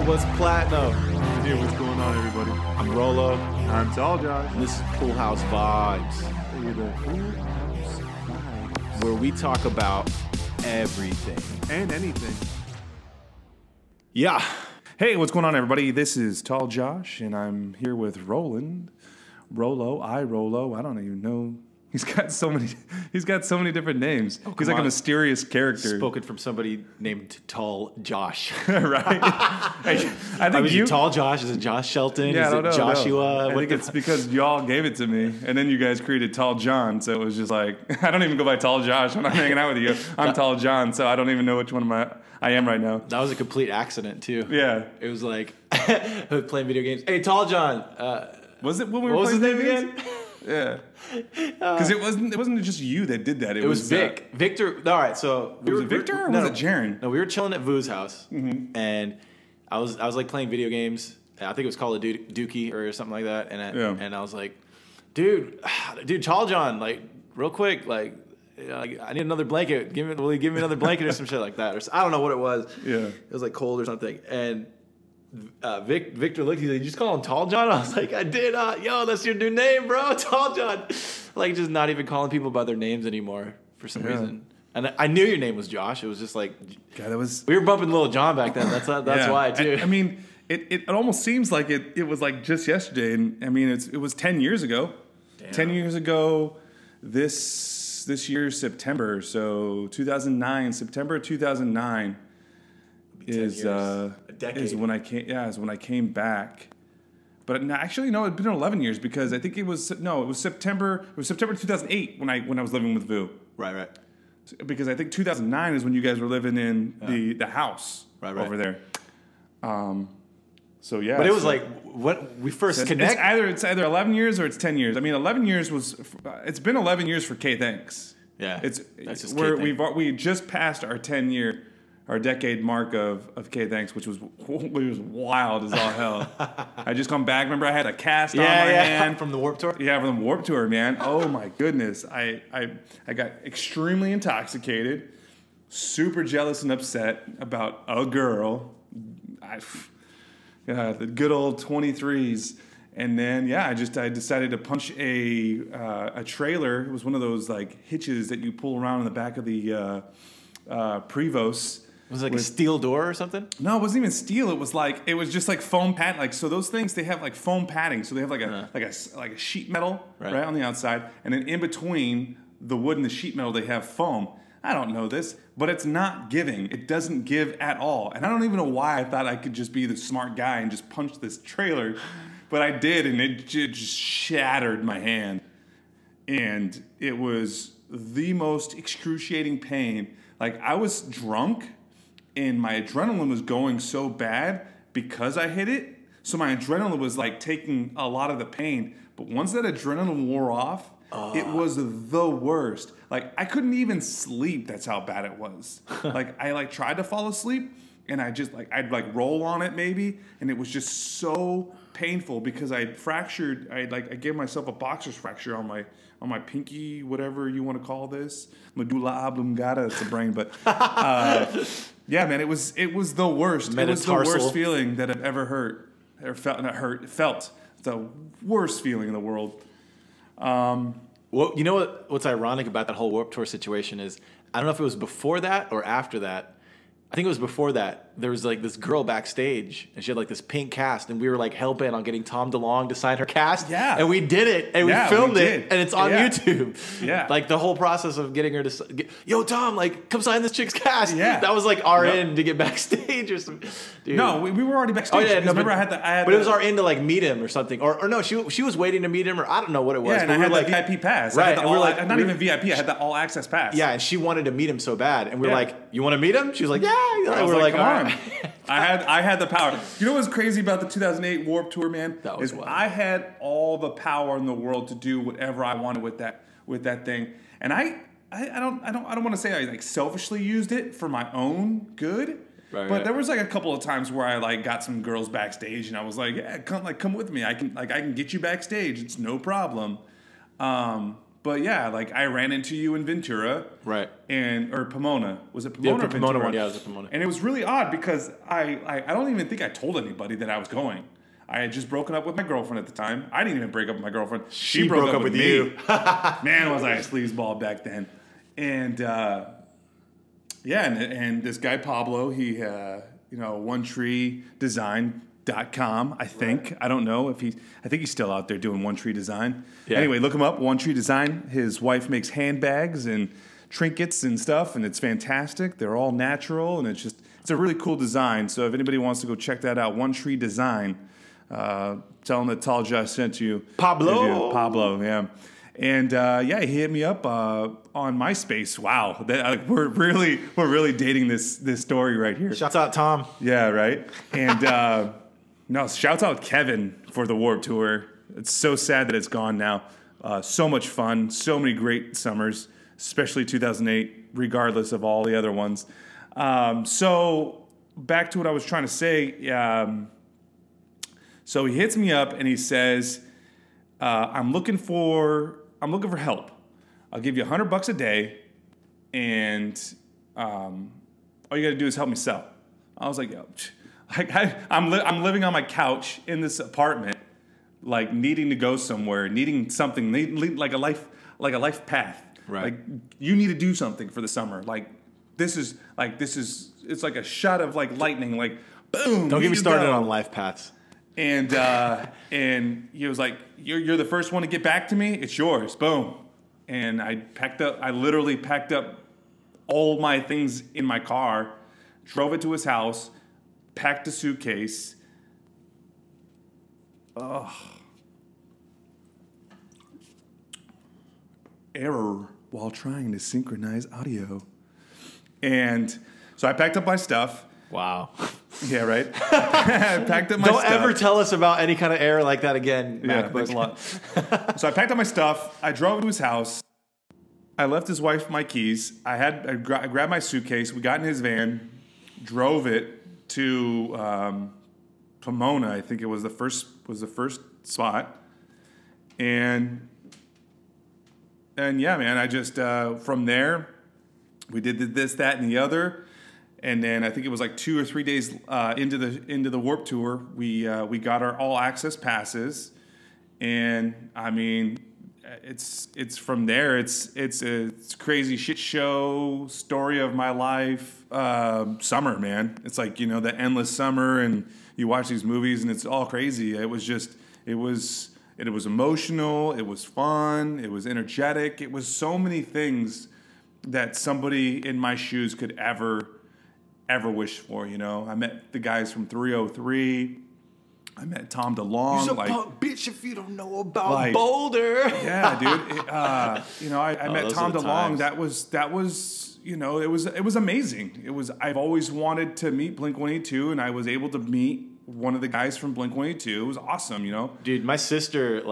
what's platinum? Hey, what's going on, everybody? I'm RowLow. I'm Tall Josh. And this is Pool House Vibes, where we talk about everything. And anything. Yeah. Hey, what's going on, everybody? This is Tall Josh, and I'm here with Roland. RowLow, RowLow. I don't even know. He's got so many different names. He's like a mysterious character. Spoken from somebody named Tall Josh. Right? I think you Tall Josh? Is it Josh Shelton? Yeah, is I don't it know, Joshua? I think it's because y'all gave it to me, and then you guys created Tall John, so it was just like, I don't even go by Tall Josh when I'm hanging out with you. I'm Tall John, so I don't even know which one I am right now. That was a complete accident, too. Yeah. It was like, playing video games. Hey, Tall John. Was it when we were what was playing his name games? again? Yeah, because it wasn't just you that did that. It was Vic. Victor. All right, so was it Victor or was it Jaren? No, we were chilling at Vu's house, and I was like playing video games. I think it was Call of Dookie or something like that, and I was like, dude, Tall John, like real quick, like I need another blanket. Will you give me another blanket or some shit like that? Or I don't know what it was. Yeah, it was like cold or something, and. Victor looked. He's like, "You just call him Tall John?" I was like, "I did. Yo, that's your new name, bro, Tall John." Like, just not even calling people by their names anymore for some reason. And I knew your name was Josh. It was just like, God, we were bumping Little John back then. That's why too. I mean, it almost seems like it was like just yesterday. And I mean, it was 10 years ago. Damn. 10 years ago, this year September. So 2009, September 2009. Is when I came. Yeah, is when I came back. But actually, no, it'd been 11 years because I think it was September. It was September 2008 when I was living with Vu. Right. Because I think 2009 is when you guys were living in the house over there. So yeah. But it was like what we first connected. It's either 11 years or it's 10 years. I mean, 11 years was. It's been 11 years for K Thanks. Yeah. That's just we just passed our 10-year. Our decade mark of K Thanks, which was wild as all hell. I just come back. Remember, I had a cast on my hand from the Warped Tour. Yeah, from the Warped Tour, man. Oh my goodness, I got extremely intoxicated, super jealous and upset about a girl. The good old 23s, and then I decided to punch a trailer. It was one of those like hitches that you pull around in the back of the Prevost. Was it like a steel door or something? No, it wasn't even steel. It was just like foam pad. Like, so those things, they have like foam padding. So they have like a sheet metal right on the outside, and then in between the wood and the sheet metal, they have foam. I don't know this, but it's not giving. It doesn't give at all. And I don't even know why I thought I could just be the smart guy and just punch this trailer, but I did, and it just shattered my hand. And it was the most excruciating pain. Like, I was drunk, and my adrenaline was going so bad because I hit it. So my adrenaline was, like, taking a lot of the pain. But once that adrenaline wore off, it was the worst. Like, I couldn't even sleep. That's how bad it was. Like, I, like, tried to fall asleep, and I just, like, I'd, like, roll on it maybe, and it was just so painful because I gave myself a boxer's fracture on my pinky, whatever you want to call this, medulla oblongata. It's the brain, but yeah, man, it was the worst. It was the worst feeling that I've ever heard or felt. The worst feeling in the world. Well, you know what's ironic about that whole Warped Tour situation is I don't know if it was before that or after that. I think it was before that. There was like this girl backstage, and she had like this pink cast, and we were like hell bent on getting Tom DeLonge to sign her cast. Yeah, and we did it, and we filmed it, and it's on YouTube. Yeah, like the whole process of getting her to, yo, Tom, like come sign this chick's cast. Yeah, that was like our end to get backstage or something. Dude. No, we were already backstage. Oh yeah, no, remember I had it was our end to like meet him or something, or no, she was waiting to meet him, or I don't know what it was. Yeah, and I had like VIP pass, right? And we're like, not even VIP. I had the all access pass. Yeah, and she wanted to meet him so bad, and we were like, you want to meet him? She was like, yeah. We're like, come on. I had the power. You know what's crazy about the 2008 Warped Tour, man? That was wild. I had all the power in the world to do whatever I wanted with that thing, and I don't want to say I like selfishly used it for my own good. But there was like a couple of times where I like got some girls backstage, and I was like, yeah, come with me. I can get you backstage. It's no problem. But yeah, like I ran into you in Ventura, right? Or Pomona. Was it Pomona? Yeah, Pomona one. Yeah, it was Pomona. And it was really odd because I don't even think I told anybody that I was going. I had just broken up with my girlfriend at the time. I didn't even break up with my girlfriend. She broke up with you. Man, was I a sleazeball back then. And and this guy Pablo, he OneTreeDesign.com, I think. Right. I don't know if I think he's still out there doing One Tree Design. Yeah. Anyway, look him up, One Tree Design. His wife makes handbags and trinkets and stuff, and it's fantastic. They're all natural, and it's a really cool design. So if anybody wants to go check that out, One Tree Design, tell him that Tall Josh sent you. Pablo, yeah. And he hit me up on MySpace. Wow, we're really dating this story right here. Shouts out Tom. Yeah, right. And shouts out Kevin for the Warped Tour. It's so sad that it's gone now. So much fun, so many great summers, especially 2008, regardless of all the other ones. So back to what I was trying to say. So he hits me up and he says, I'm looking for help. I'll give you $100 a day, and all you got to do is help me sell. I was like, I'm living on my couch in this apartment, like needing to go somewhere, needing something, like a life path. Right. Like you need to do something for the summer. This is it's like a shot of like lightning. Like boom. Don't get me started on life paths. And he was like, "You're the first one to get back to me. It's yours." Boom. And I literally packed up all my things in my car, drove it to his house, packed a suitcase. Error while trying to synchronize audio. And so I packed up my stuff. Wow. Yeah, right? I packed up my stuff. Don't ever tell us about any kind of error like that again, Yeah, thanks a lot. So I packed up my stuff. I drove to his house. I left his wife my keys. I grabbed my suitcase. We got in his van, drove it to Pomona. I think it was the first spot. And yeah, man, I just from there we did this, that, and the other. And then I think it was like 2 or 3 days into the Warped Tour, we got our all access passes, and I mean, it's from there. It's a crazy shit show story of my life. Summer, man. It's like the endless summer, and you watch these movies, and it's all crazy. It was emotional. It was fun. It was energetic. It was so many things that somebody in my shoes could ever wish for, I met the guys from 303. I met Tom DeLonge. You're a punk bitch if you don't know about Boulder. Yeah, dude. I met Tom DeLonge. That was it was amazing. I've always wanted to meet Blink-182, and I was able to meet one of the guys from Blink-182. It was awesome, Dude, my sister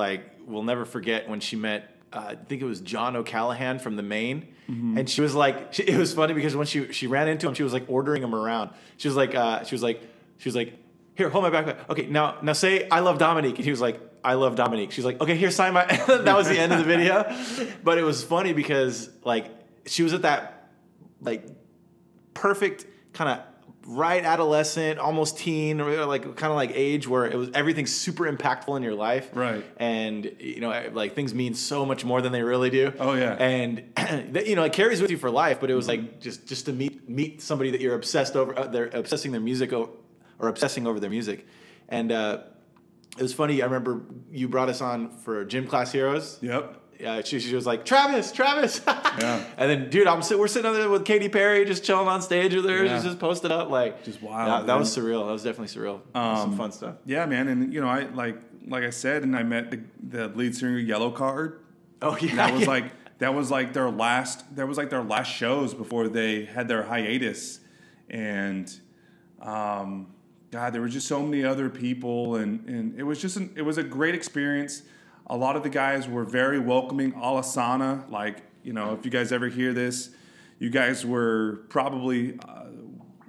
will never forget when she met I think it was John O'Callahan from the Maine. Mm-hmm. And she was like, it was funny because when she ran into him, she was like ordering him around. She was like, here, hold my backpack. Okay, now say I love Dominique. And he was like, I love Dominique. She's like, okay, here, sign my. That was the end of the video. But it was funny because she was at that perfect kind of right adolescent, almost teen, or kind of age where it was everything's super impactful in your life, right? And things mean so much more than they really do. Oh yeah, and it carries with you for life. But it was just to meet somebody that you're obsessed over. They're obsessing their music or obsessing over their music, and it was funny. I remember you brought us on for Gym Class Heroes. Yep. Yeah, she was like, Travis. Yeah. And then, dude, we're sitting over there with Katy Perry, just chilling on stage with her. Yeah. She's just posted up, just wild. That was surreal. That was definitely surreal. Some fun stuff. Yeah, man. And I like I said, and I met the lead singer Yellow Card. Oh yeah. That was their last shows before they had their hiatus, and God, there were just so many other people, and it was it was a great experience. A lot of the guys were very welcoming. Alasana, if you guys ever hear this, you guys were probably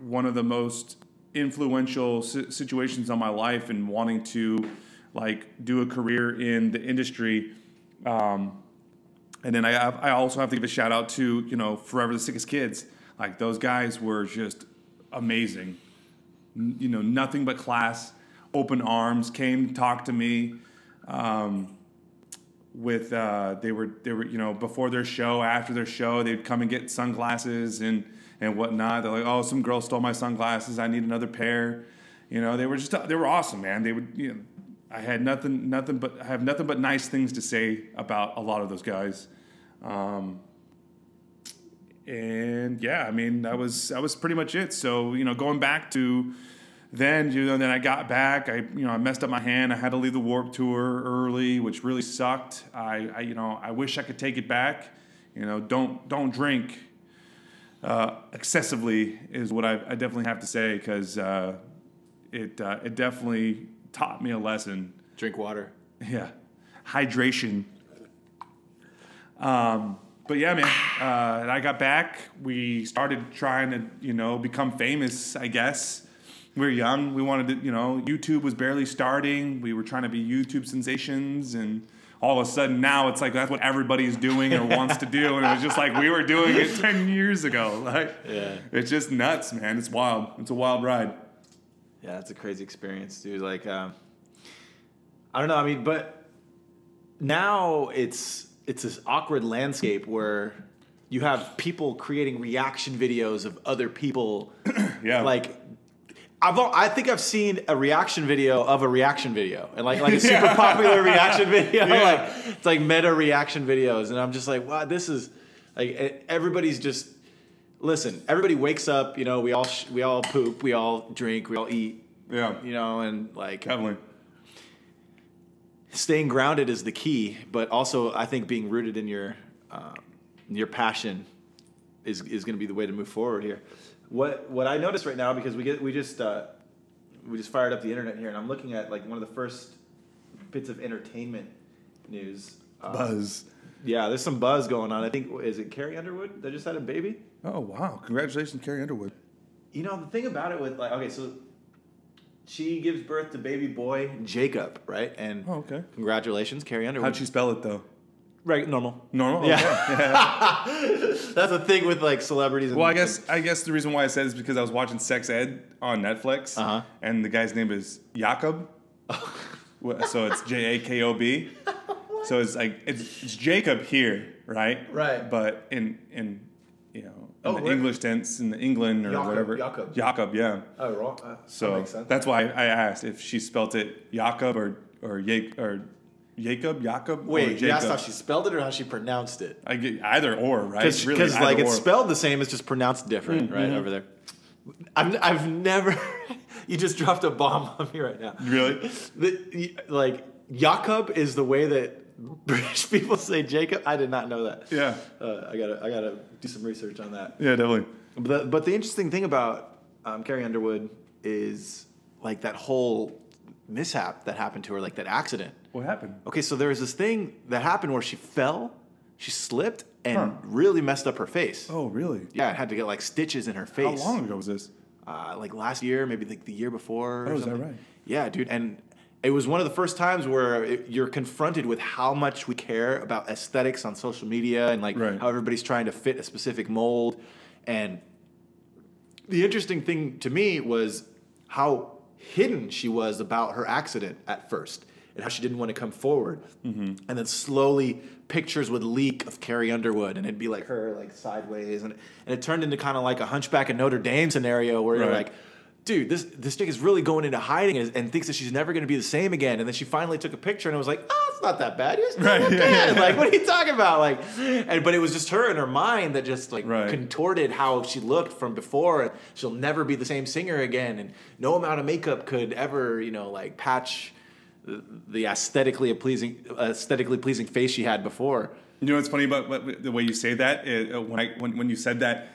one of the most influential situations on my life in wanting to do a career in the industry. And then I also have to give a shout out to, you know, Forever the Sickest Kids. Like, those guys were just amazing. You know, nothing but class, open arms, came to talk to me. They were you know, before their show, after their show, they'd come and get sunglasses and whatnot. They're like, oh, some girl stole my sunglasses, I need another pair. You know, they were awesome, man. They would, you know, I have nothing but nice things to say about a lot of those guys. And yeah, I mean, that was pretty much it. So, you know, going back to then, you know, then I got back, I messed up my hand. I had to leave the Warped Tour early, which really sucked. I wish I could take it back. You know, don't drink excessively is what I definitely have to say, because it definitely taught me a lesson. Drink water. Yeah. Hydration. But yeah, man, I got back. We started trying to, you know, become famous, I guess. We were young. We wanted to, you know, YouTube was barely starting. We were trying to be YouTube sensations, and all of a sudden now it's like that's what everybody's doing or wants to do. And it was just like we were doing it 10 years ago. Like, yeah. It's just nuts, man. It's wild. It's a wild ride. Yeah, it's a crazy experience, dude. Like, I don't know. I mean, but now it's this awkward landscape where you have people creating reaction videos of other people. Yeah. Like, I think I've seen a reaction video of a reaction video, and like a super popular reaction video. Yeah. Like, it's like meta reaction videos, and I'm just like, wow, this is like everybody's just listen. Everybody wakes up, you know. We all poop, we all drink, we all eat. Yeah. You know, and like definitely. Staying grounded is the key, but also I think being rooted in your passion is going to be the way to move forward here. What I noticed right now, because we just fired up the internet here, and I'm looking at like one of the first bits of entertainment news. Buzz. Yeah, there's some buzz going on. I think, is it Carrie Underwood that just had a baby? Oh wow! Congratulations, Carrie Underwood. You know, the thing about it with like, okay, so she gives birth to baby boy Jacob, right? And okay. Congratulations, Carrie Underwood. How'd she spell it though? Right, normal. Normal? Yeah. Okay. Yeah. That's a thing with like celebrities. Well, I guess the reason why I said it is because I was watching Sex Ed on Netflix, and the guy's name is Jakob. So it's Jakob. So it's like it's Jacob here, right? Right. But in you know, in the English tense, in the England or Jakob, whatever. Jakob, yeah. Oh, wrong. So that makes sense. That's why I asked if she spelt it Jakob or Jacob. Wait, or you Jacob. asked how she spelled it or how she pronounced it? I get either or, right? Because really, like it's spelled the same, it's just pronounced different, right over there. I've never. You just dropped a bomb on me right now. Really? Like Jakob is the way that British people say Jacob. I did not know that. Yeah. I gotta do some research on that. Yeah, definitely. But the interesting thing about Carrie Underwood is like that whole mishap that happened to her, like that accident. What happened? Okay, so there was this thing that happened where she fell, she slipped, and really messed up her face. Oh, really? Yeah, it had to get like stitches in her face. How long ago was this? Like last year, maybe like the year before. Oh, is that right? Yeah, dude. And it was one of the first times where you're confronted with how much we care about aesthetics on social media and like how everybody's trying to fit a specific mold. And the interesting thing to me was how hidden she was about her accident at first and how she didn't want to come forward. And then slowly pictures would leak of Carrie Underwood and it'd be like her like sideways. And it turned into kind of like a Hunchback of Notre Dame scenario where you're like, dude, this chick is really going into hiding and thinks that she's never going to be the same again. And then she finally took a picture and it was like, oh, it's not that bad. You're still okay. Like, what are you talking about? Like, but it was just her in her mind that just like contorted how she looked from before. And she'll never be the same singer again. And no amount of makeup could ever, you know, like patch the aesthetically pleasing face she had before. You know what's funny about the way you say that? When you said that,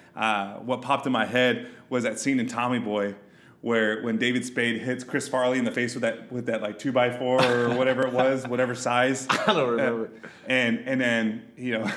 what popped in my head was that scene in Tommy Boy, where when David Spade hits Chris Farley in the face with that like 2x4 or whatever it was, whatever size. I don't remember. And then you know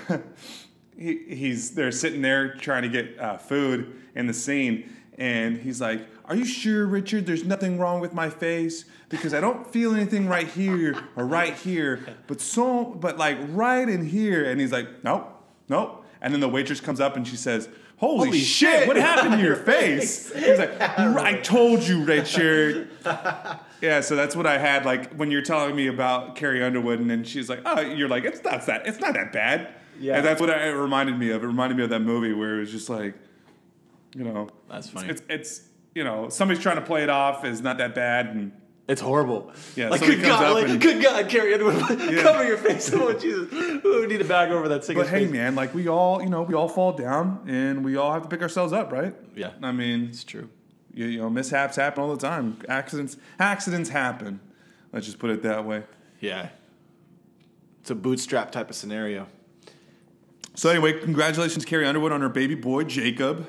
they're sitting there trying to get food in the scene, And he's like, "Are you sure, Richard? There's nothing wrong with my face because I don't feel anything right here or right here, but like right in here." And he's like, "Nope, nope." And then the waitress comes up and she says, Holy shit, what happened to your face? He's like, "I told you, Richard." Yeah, so that's what I had like when you're telling me about Carrie Underwood, and then she's like, "Oh," you're like, it's not that bad." Yeah, and that's what it reminded me of. It reminded me of that movie where it was just like, that's funny. It's somebody's trying to play it off as not that bad, and it's horrible. Yeah, like good God, Carrie Underwood, cover your face. Oh Jesus, we need a bag over that single. But hey, man, like we all fall down, and we all have to pick ourselves up, right? Yeah, I mean, it's true. Mishaps happen all the time. Accidents happen. Let's just put it that way. Yeah, it's a bootstrap type of scenario. So anyway, congratulations, Carrie Underwood, on her baby boy Jacob.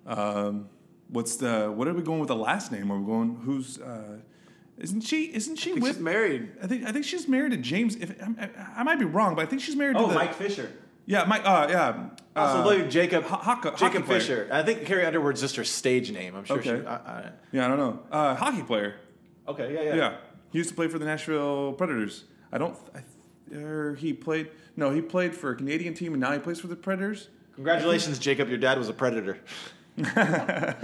What are we going with the last name? Are we going who's? Isn't she with? She's married. I think she's married to James. I might be wrong, but I think she's married to Mike Fisher. Yeah, Mike. Yeah. Also, Jacob Jacob Fisher. I think Carrie Underwood's just her stage name. I'm sure. Okay. I don't know. Hockey player. Okay. Yeah. Yeah. He used to play for the Nashville Predators. He played. No, he played for a Canadian team, and now he plays for the Predators. Congratulations, Jacob. Your dad was a Predator. Wow,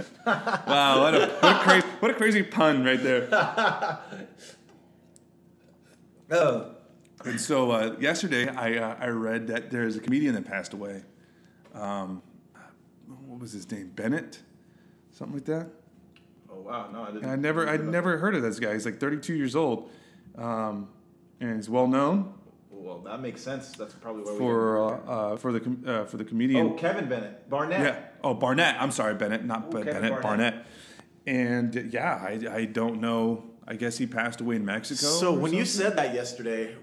what a crazy pun right there. Oh. And so yesterday I read that there's a comedian that passed away. What was his name? Bennett? Something like that? Oh wow, no, I didn't. I'd never heard of this guy. He's like 32 years old. And he's well known. Well, that makes sense. That's probably why for the comedian. Oh, Kevin Bennett. Barnett. Yeah. Oh, Barnett. I'm sorry, Bennett, not Bennett. Barnett. And yeah, I don't know. I guess he passed away in Mexico. So when you said that yesterday,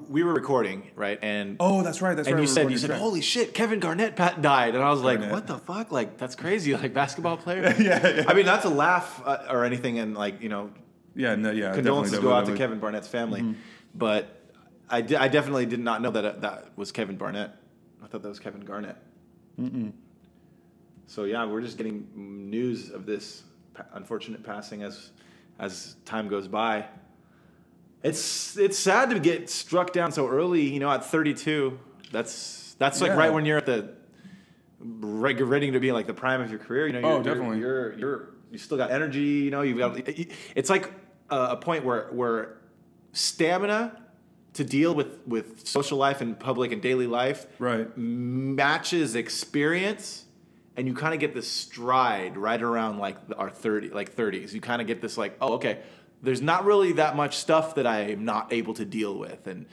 we were recording, right? And that's right. And you said, "Holy shit, Kevin Garnett died," and I was like, "What the fuck? Like that's crazy. Like basketball player." Yeah. I mean, not to laugh or anything, and like Yeah. No. Yeah. Condolences go out to Kevin Barnett's family, but I definitely did not know that was Kevin Barnett. I thought that was Kevin Garnett. So yeah, we're just getting news of this unfortunate passing as time goes by. It's sad to get struck down so early. At 32. That's like right when you're at the ready to be like the prime of your career. Definitely. You still got energy. You've got. It's like a point where stamina to deal with social life and public and daily life matches experience. And you kind of get this stride right around like our 30s. You kind of get this like, oh, okay, there's not really that much stuff that I'm not able to deal with. And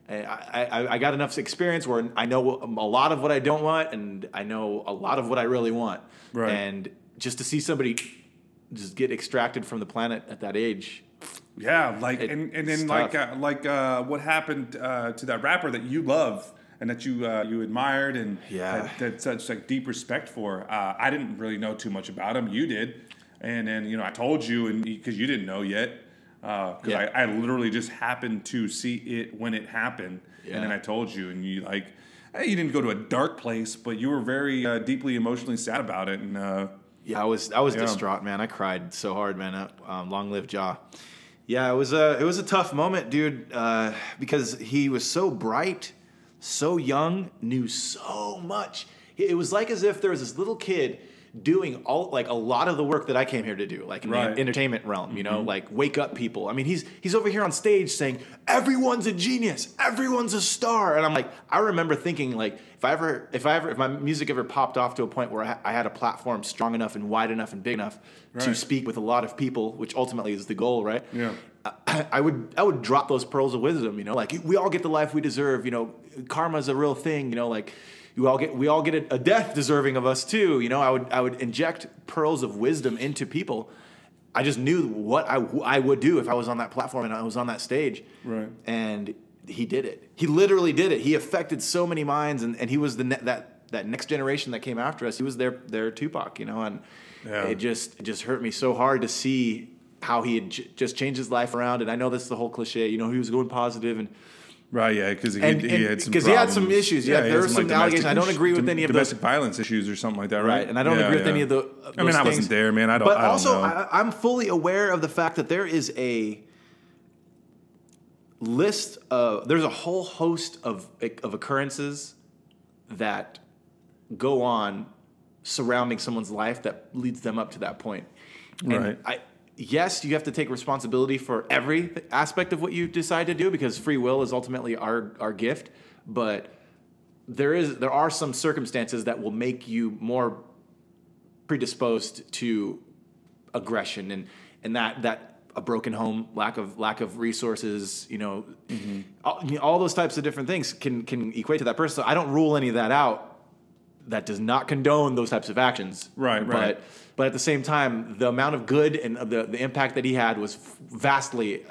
I got enough experience where I know a lot of what I don't want, and I know a lot of what I really want. Right. And just to see somebody just get extracted from the planet at that age. Yeah, and then what happened to that rapper that you love and that you admired and had such like deep respect for. I didn't really know too much about him. You did, and then I told you, and because you didn't know yet, because I literally just happened to see it when it happened, and then I told you, and you like, hey, you didn't go to a dark place, but you were very deeply emotionally sad about it, and I was distraught, man. I cried so hard, man. Long live Ja. Yeah, it was a tough moment, dude, because he was so bright. So young, knew so much. It was like as if there was this little kid doing a lot of the work that I came here to do, like in the entertainment realm, like wake up people. I mean, he's over here on stage saying, everyone's a genius, everyone's a star. And I'm like, I remember thinking like, if my music ever popped off to a point where I had a platform strong enough and wide enough and big enough to speak with a lot of people, which ultimately is the goal, right? Yeah. I would drop those pearls of wisdom, like we all get the life we deserve, karma's a real thing, like we all get a death deserving of us too, I would inject pearls of wisdom into people. I just knew what I would do if I was on that platform and I was on that stage. Right. And he did it. He literally did it. He affected so many minds, and he was that next generation that came after us. He was their Tupac, and it just hurt me so hard to see how he had just changed his life around. And I know that's the whole cliche, he was going positive, and Right, yeah, because he had some issues. Yeah, there were some allegations. I don't agree with any of domestic violence issues or something like that, right? And I don't agree with any of those I mean, I wasn't there, man. I don't know. I'm fully aware of the fact that there is a list of, there's a whole host of occurrences that go on surrounding someone's life that leads them up to that point. And right. Yes, you have to take responsibility for every aspect of what you decide to do because free will is ultimately our gift. But there are some circumstances that will make you more predisposed to aggression and that a broken home, lack of resources, all those types of different things can equate to that person. So I don't rule any of that out. That does not condone those types of actions. Right. But at the same time, the amount of good and the impact that he had was vastly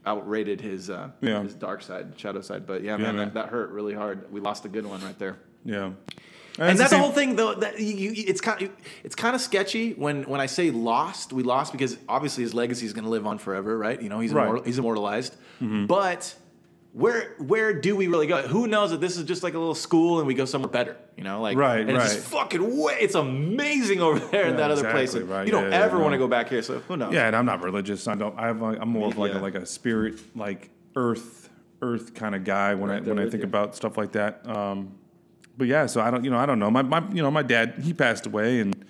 outrated his dark side, shadow side. But man, that hurt really hard. We lost a good one right there. Yeah. And that's the whole thing, though. That it's kind of sketchy when I say lost. We lost because obviously his legacy is going to live on forever, right? He's immortalized. Mm-hmm. But where do we really go? Who knows that this is just like a little school and we go somewhere better? It's just fucking way. It's amazing over there in that other place. And you don't ever want to go back here. So who knows? Yeah, and I'm not religious. I'm more of like a spirit, like earth kind of guy when I think about stuff like that. But yeah, so I don't know. My dad, he passed away, and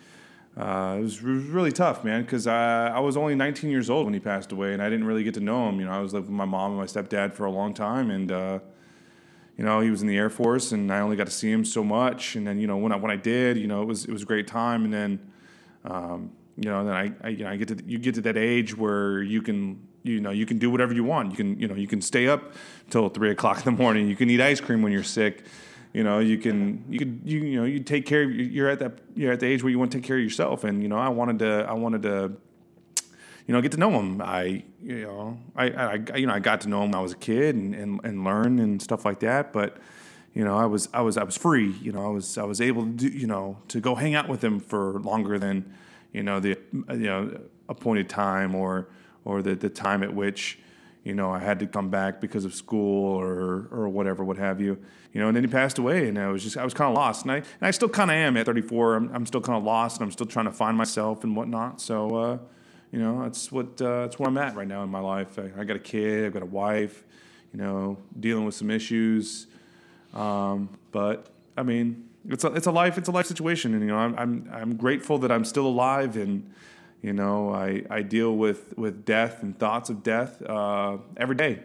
it was really tough, man, because I was only 19 years old when he passed away, and I didn't really get to know him. I was living with my mom and my stepdad for a long time, and he was in the Air Force, and I only got to see him so much. And then when I did, it was a great time. And then then I get to that age where you can do whatever you want. You can stay up till 3 o'clock in the morning. You can eat ice cream when you're sick. You take care of, you're at the age where you want to take care of yourself. And, I wanted to, get to know him. I got to know him when I was a kid and learn and stuff like that. But, I was free, I was able to do, to go hang out with him for longer than, the appointed time or the time at which, I had to come back because of school or whatever, what have you. And then he passed away, and I was kind of lost. And I still kind of am at 34. I'm still kind of lost, and I'm still trying to find myself and whatnot. So, that's where I'm at right now in my life. I got a kid, I've got a wife, dealing with some issues. But I mean, it's a life situation, and I'm grateful that I'm still alive, and I deal with death and thoughts of death every day.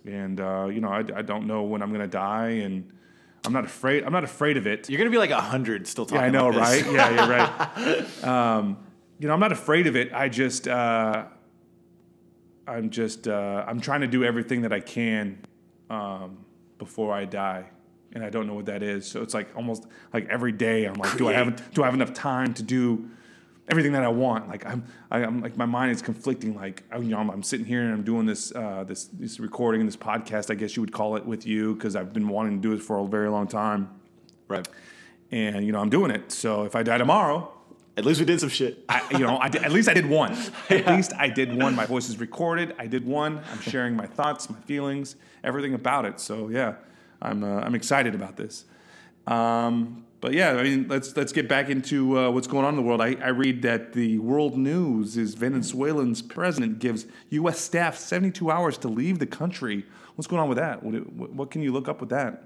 And I don't know when I'm going to die, and I'm not afraid of it. You're going to be like 100 still talking. Yeah, I know, about right? Yeah, you're right. I'm not afraid of it. I'm trying to do everything that I can befI'm I die, and I don't know what that is. So it's like almost like every day I'm like, do I have enough time to do everything that I want? Like I'm like, my mind is conflicting. Like I'm sitting here and I'm doing this recording and this podcast, I guess you would call it, with you, because I've been wanting to do it for a very long time. Right. And I'm doing it. So if I die tomorrow, at least we did some shit. At least I did one. At least I did one. My voice is recorded. I did one. I'm sharing my thoughts, my feelings, everything about it. So yeah, I'm excited about this. But yeah, I mean, let's get back into what's going on in the world. I read that the world news is Venezuelan's president gives U.S. staff 72 hours to leave the country. What's going on with that? What can you look up with that,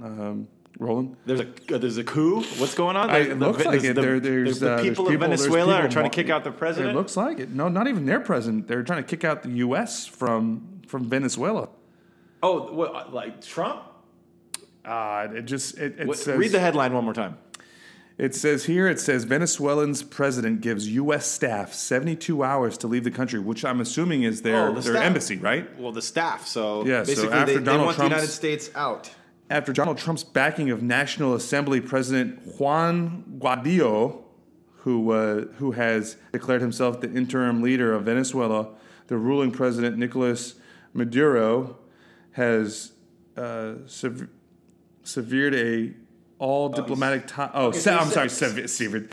Roland? There's a coup. What's going on? It looks like it. There's the people of Venezuela are trying to kick out the president. It looks like it. No, not even their president. They're trying to kick out the U.S. from Venezuela. Oh, what, like Trump? It says, read the headline one more time. It says Venezuelan's president gives U.S. staff 72 hours to leave the country, which I'm assuming is their embassy, right? Well, the staff. So yeah, basically, so they want the United States out. After Donald Trump's backing of National Assembly President Juan Guaido, who has declared himself the interim leader of Venezuela, the ruling president Nicolas Maduro has severed all diplomatic ties. Severed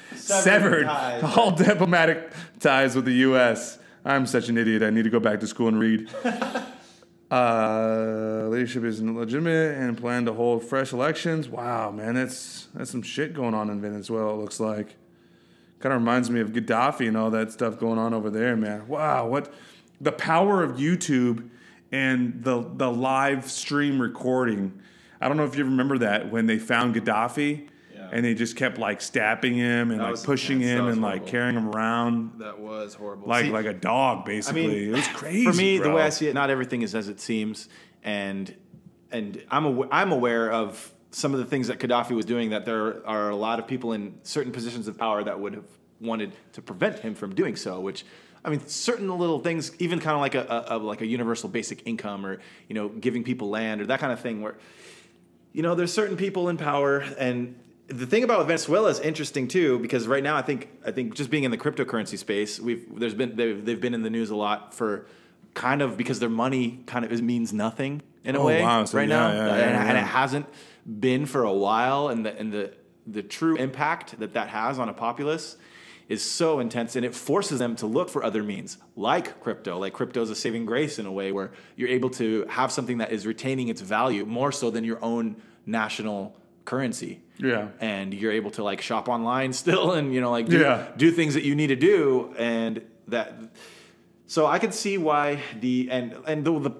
all diplomatic ties with the U.S. I'm such an idiot. I need to go back to school and read. Leadership isn't legitimate and plan to hold fresh elections. Wow, man, that's some shit going on in Venezuela, it looks like. Kind of reminds me of Gaddafi and all that stuff going on over there, man. Wow, what the power of YouTube and the live stream recording. I don't know if you remember that when they found Gaddafi and they just kept like stabbing him and like pushing him and like carrying him around. That was horrible. Like a dog, basically. I mean, it was crazy. For me, bro. the way I see it, not everything is as it seems, and I'm aware of some of the things that Gaddafi was doing. That there are a lot of people in certain positions of power that would have wanted to prevent him from doing so. Which, I mean, certain little things, even kind of like a universal basic income, or giving people land or that kind of thing, where there's certain people in power. And the thing about Venezuela is interesting too, because right now I think just being in the cryptocurrency space, they've been in the news a lot for kind of because their money kind of means nothing in a way right now, and it hasn't been for a while, and the true impact that has on a populace is so intense, and it forces them to look for other means like crypto. Like crypto is a saving grace in a way where you're able to have something that is retaining its value more so than your own national currency. Yeah. And you're able to like shop online still and do things that you need to do, and that. So I could see why the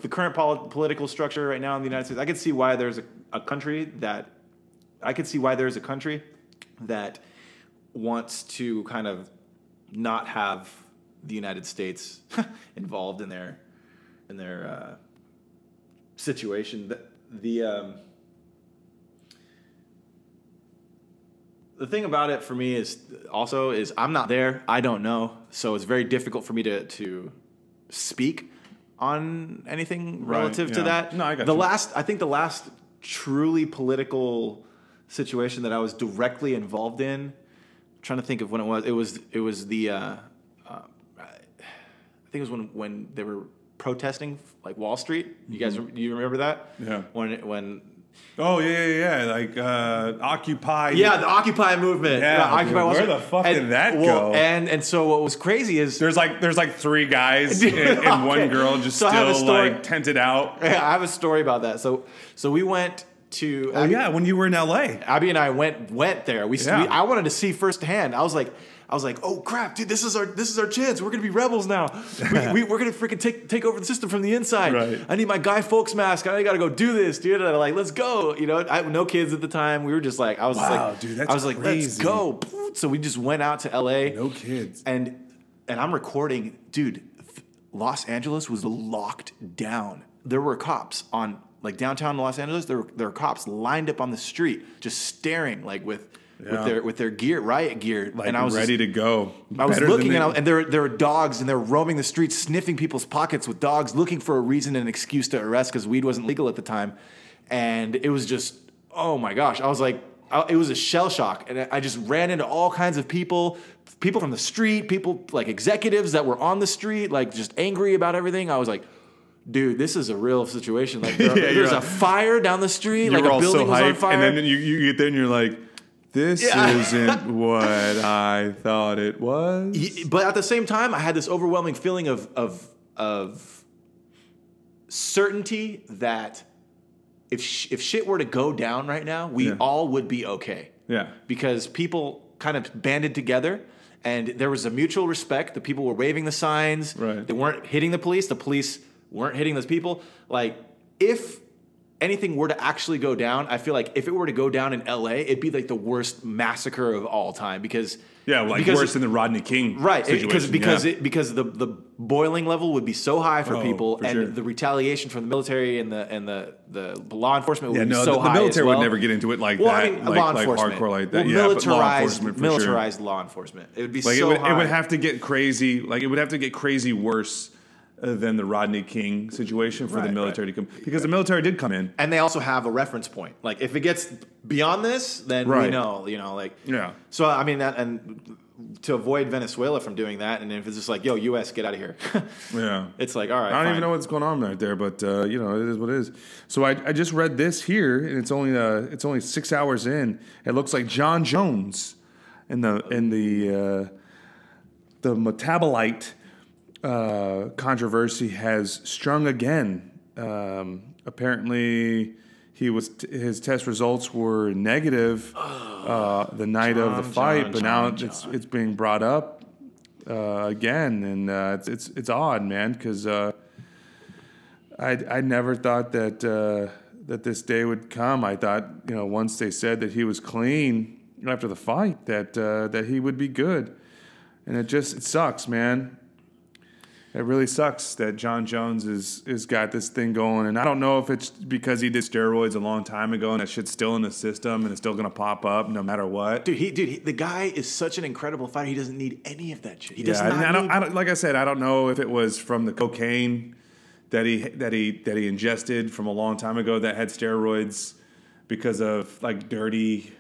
current political structure right now in the United States, I could see why there's a country that wants to kind of not have the United States involved in their situation. The thing about it for me is I'm not there. I don't know. So it's very difficult for me to speak on anything relative to that. No, I got you. I think the last truly political situation that I was directly involved in, I'm trying to think of when it was. It was the I think it was when they were protesting like Wall Street. You guys, do you remember that? Yeah. When Oh yeah, like Occupy. Yeah, the Occupy movement. Yeah, Occupy. Where the fuck did that go? And so what was crazy is there's like three guys and one girl just still like tented out. Yeah, I have a story about that. So we went to. When you were in LA, Abby and I went there. I wanted to see firsthand. I was like, oh crap, dude, this is our chance. We're gonna be rebels now. We're gonna freaking take over the system from the inside. Right. I need my Guy Fawkes mask. I gotta go do this, dude. And I'm like, let's go. I have no kids at the time. We were just like, dude, that's crazy. Let's go. So we just went out to LA. No kids. And I'm recording, dude. Los Angeles was locked down. There were cops on like downtown Los Angeles. There were cops lined up on the street, just staring like with their gear, riot gear, like, and I was ready to go. I was looking, and there were dogs, and they're roaming the streets, sniffing people's pockets with dogs, looking for a reason and an excuse to arrest because weed wasn't legal at the time, and it was just, oh my gosh, I was like, it was a shell shock, and I just ran into all kinds of people from the street, people like executives that were on the street, like just angry about everything. I was like, dude, this is a real situation. Like there's a fire down the street, like a building was on fire, and then you get there and you're like, this isn't what I thought it was. But at the same time, I had this overwhelming feeling of certainty that if shit were to go down right now, we all would be okay. Yeah. Because people kind of banded together, and there was a mutual respect. The people were waving the signs. Right. They weren't hitting the police. The police weren't hitting those people. Like, if anything were to actually go down, I feel like if it were to go down in LA, it'd be like the worst massacre of all time because worse than the Rodney King situation. Because the boiling level would be so high for people, and the retaliation from the military and the law enforcement would be so high. The military as well. would never get into it like that. I mean, law enforcement, hardcore like that. Militarized law enforcement. It would be like so high. It would have to get crazy. Like it would have to get crazy worse than the Rodney King situation for the military to come, because the military did come in, and they also have a reference point. Like if it gets beyond this, then we know, So I mean, and to avoid Venezuela from doing that, and if it's just like, yo, U.S., get out of here, it's like, all right, I don't even know what's going on right there, but it is what it is. So I just read this here, and it's only 6 hours in. It looks like Jon Jones in the metabolite controversy has strung again Apparently, his test results were negative the night of the fight, but now it's being brought up again, and it's odd, man, because I never thought that this day would come. I thought, once they said that he was clean after the fight, that he would be good, and it sucks, man. It really sucks that Jon Jones is got this thing going, and I don't know if it's because he did steroids a long time ago and that shit's still in the system and it's still gonna pop up no matter what. Dude, the guy is such an incredible fighter. He doesn't need any of that shit. He does not. I don't, like I said, I don't know if it was from the cocaine that he ingested from a long time ago that had steroids because of like dirty,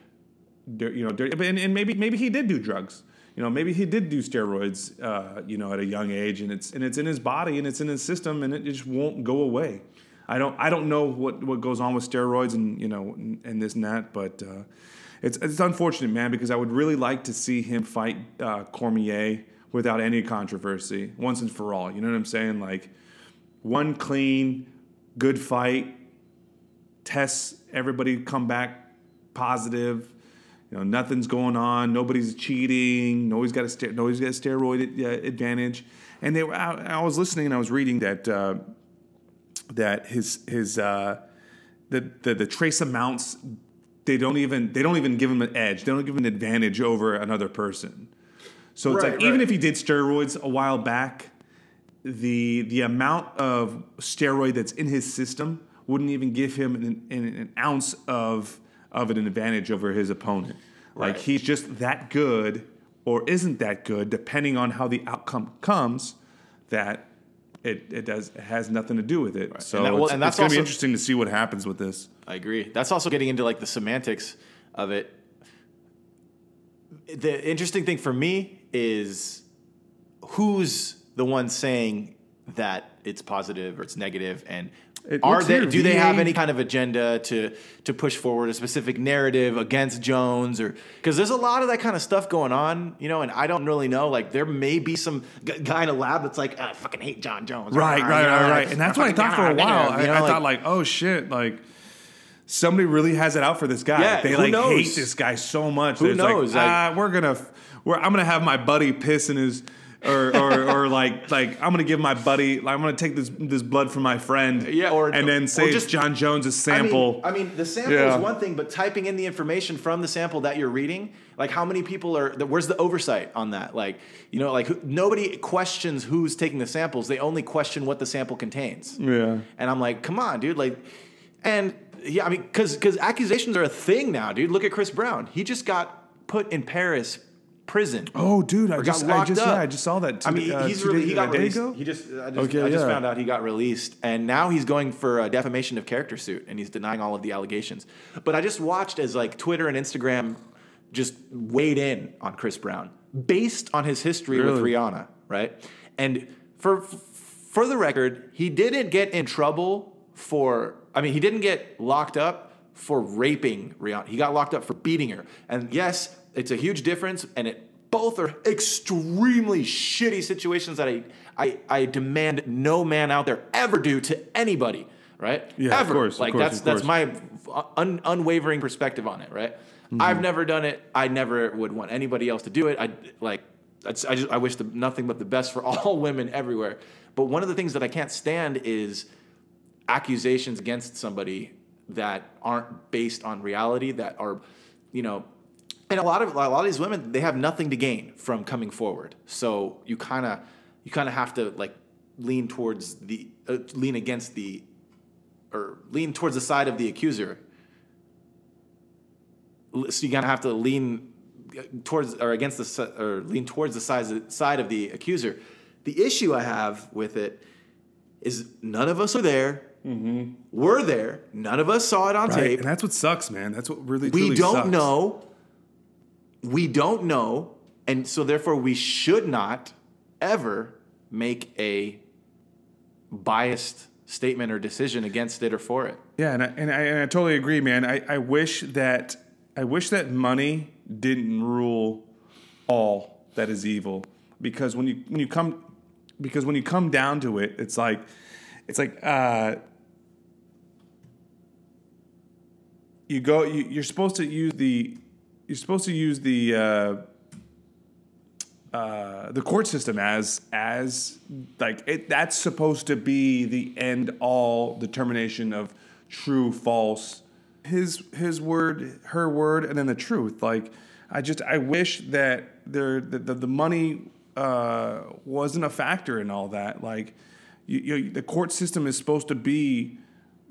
and maybe he did do drugs. Maybe he did do steroids, at a young age, and it's in his body and it's in his system, and it just won't go away. I don't know what goes on with steroids and and this and that, but it's unfortunate, man, because I would really like to see him fight Cormier without any controversy, once and for all. You know what I'm saying? Like one clean, good fight, tests, everybody come back positive. Nothing's going on. Nobody's cheating. Nobody's got a steroid advantage. And I was listening and I was reading that the trace amounts they don't even give him an edge. They don't give him an advantage over another person. So it's even if he did steroids a while back, the amount of steroid that's in his system wouldn't even give him an ounce of an advantage over his opponent. Like he's just that good or isn't that good, depending on how the outcome comes, that it has nothing to do with it. Right. So it's going to be interesting to see what happens with this. I agree. That's also getting into like the semantics of it. The interesting thing for me is who's the one saying that it's positive or it's negative, and do they have any kind of agenda to push forward a specific narrative against Jones, or because there's a lot of that kind of stuff going on, and I don't really know. Like there may be some guy in a lab that's like, I fucking hate Jon Jones. Right. And that's what I thought for a while. I thought like, oh shit, like somebody really has it out for this guy. Yeah, they hate this guy so much. Who knows? I'm gonna have my buddy piss in his. or like I'm gonna give my buddy, I'm gonna take this blood from my friend, and then say it's Jon Jones' sample. I mean the sample is one thing, but typing in the information from the sample that you're reading, like how many people where's the oversight on that? Like nobody questions who's taking the samples; they only question what the sample contains. Yeah, and I'm like, come on, dude, because accusations are a thing now, dude. Look at Chris Brown; he just got put in Paris prison. Oh, dude, I just saw that. He got released. I just found out he got released, and now he's going for a defamation of character suit, and he's denying all of the allegations. But I just watched as like Twitter and Instagram just weighed in on Chris Brown based on his history with Rihanna, right? And for the record, he didn't get in trouble he didn't get locked up for raping Rihanna. He got locked up for beating her. And yes, it's a huge difference, and both are extremely shitty situations that I demand no man out there ever do to anybody, right? Yeah, ever. Of course. That's my unwavering perspective on it, right? Mm-hmm. I've never done it. I never would want anybody else to do it. I wish nothing but the best for all women everywhere. But one of the things that I can't stand is accusations against somebody that aren't based on reality, that are, and a lot of these women, they have nothing to gain from coming forward. So you kind of have to like lean towards the side of the accuser. So you kind of have to lean towards lean towards the side of the accuser. The issue I have with it is none of us are there. Mm-hmm. We're there. None of us saw it on tape, and that's what sucks, man. That's what really we don't know. We don't know, and so therefore we should not ever make a biased statement or decision against it or for it. Yeah, and I totally agree, man. I wish that money didn't rule all that is evil, because when you come down to it, it's like you're supposed to use the court system as like that's supposed to be the end all determination of true, false, his word, her word, and then the truth. Like I wish that the money wasn't a factor in all that. Like the court system is supposed to be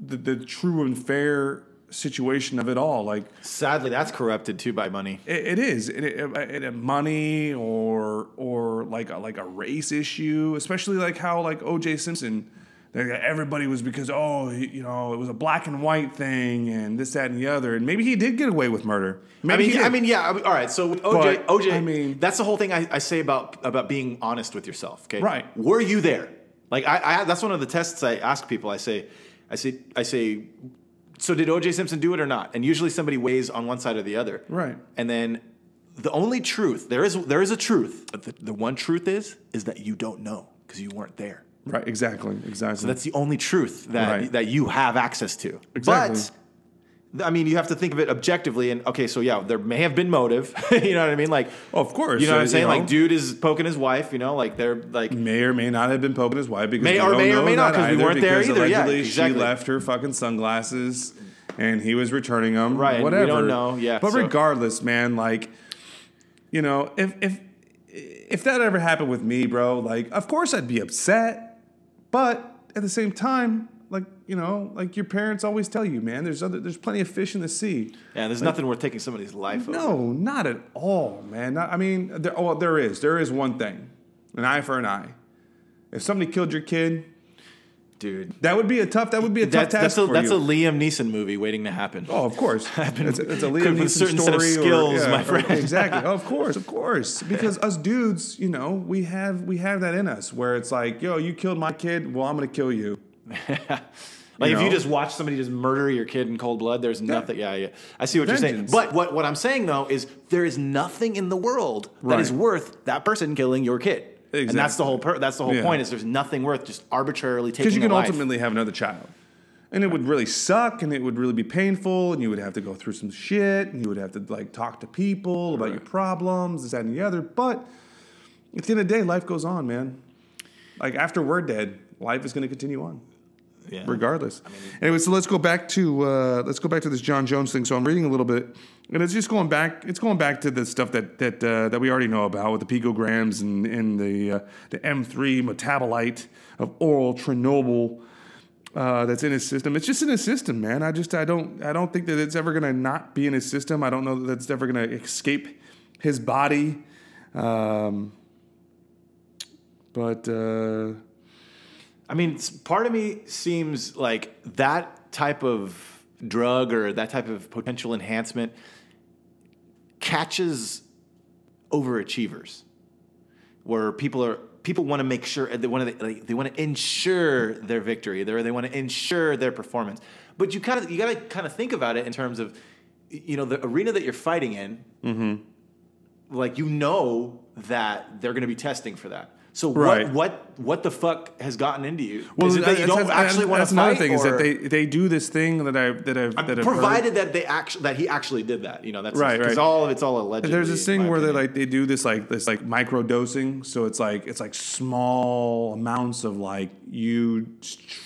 the true and fair situation of it all. Like sadly, that's corrupted too by money. It is money or like a race issue, especially like how like O.J. Simpson. Everybody was because it was a black and white thing and this, that, and the other, and maybe he did get away with murder. All right. So with OJ, that's the whole thing I say about being honest with yourself. Okay, right? Were you there? Like I that's one of the tests I ask people. I say, so did O.J. Simpson do it or not? And usually somebody weighs on one side or the other. Right. And then the only truth there is a truth, but the one truth is that you don't know because you weren't there. Right, exactly. So that's the only truth that you have access to. Exactly. But, I mean, you have to think of it objectively. And, okay, so, yeah, there may have been motive. You know what I mean? Like, of course. You know what I'm saying? Like, dude is poking his wife, like, they're, like... May or may not have been poking his wife because may or may not because we weren't there either. Yeah, exactly. She left her fucking sunglasses and he was returning them. Right, whatever. We don't know, yeah. But regardless, man, like, if that ever happened with me, bro, like, of course I'd be upset. But at the same time, like your parents always tell you, man, there's plenty of fish in the sea. Yeah, there's nothing worth taking somebody's life over. No, not at all, man. There is one thing, an eye for an eye. If somebody killed your kid, dude, that would be a tough task for you. That's a Liam Neeson movie waiting to happen. Oh, of course. It's a Liam Neeson certain story. Set of skills, my friend. Exactly. Of course. Because us dudes, we have that in us where it's like, yo, you killed my kid, well, I'm gonna kill you. If you just watch somebody just murder your kid in cold blood, there's nothing. Yeah. I see what you're saying. But what I'm saying though is there is nothing in the world that is worth that person killing your kid. Exactly. And that's the whole point is there's nothing worth just arbitrarily taking a life. Because you can ultimately have another child. And it would really suck and it would really be painful and you would have to go through some shit and you would have to like talk to people about your problems, this, that, and the other. But at the end of the day, life goes on, man. Like after we're dead, life is going to continue on. Yeah. Regardless. Anyway, so let's go back to this Jon Jones thing. So I'm reading a little bit, and it's just going back. It's going back to the stuff that we already know about with the picograms and the M3 metabolite of oral Chernobyl that's in his system. It's just in his system, man. I don't think that it's ever going to not be in his system. I don't know that it's ever going to escape his body. Part of me seems like that type of drug or that type of potential enhancement catches overachievers, where people want to make sure they want to ensure their victory, they want to ensure their performance. But you got to kind of think about it in terms of the arena that you're fighting in. Mm-hmm. Like that they're going to be testing for that. So what the fuck has gotten into you? Well, is it that you don't actually want to fight? That's another thing is that they do this thing that I've provided heard. that he actually did that. That's right. Because all of it's all allegedly. And there's this thing where they do this micro dosing. So it's like small amounts of like you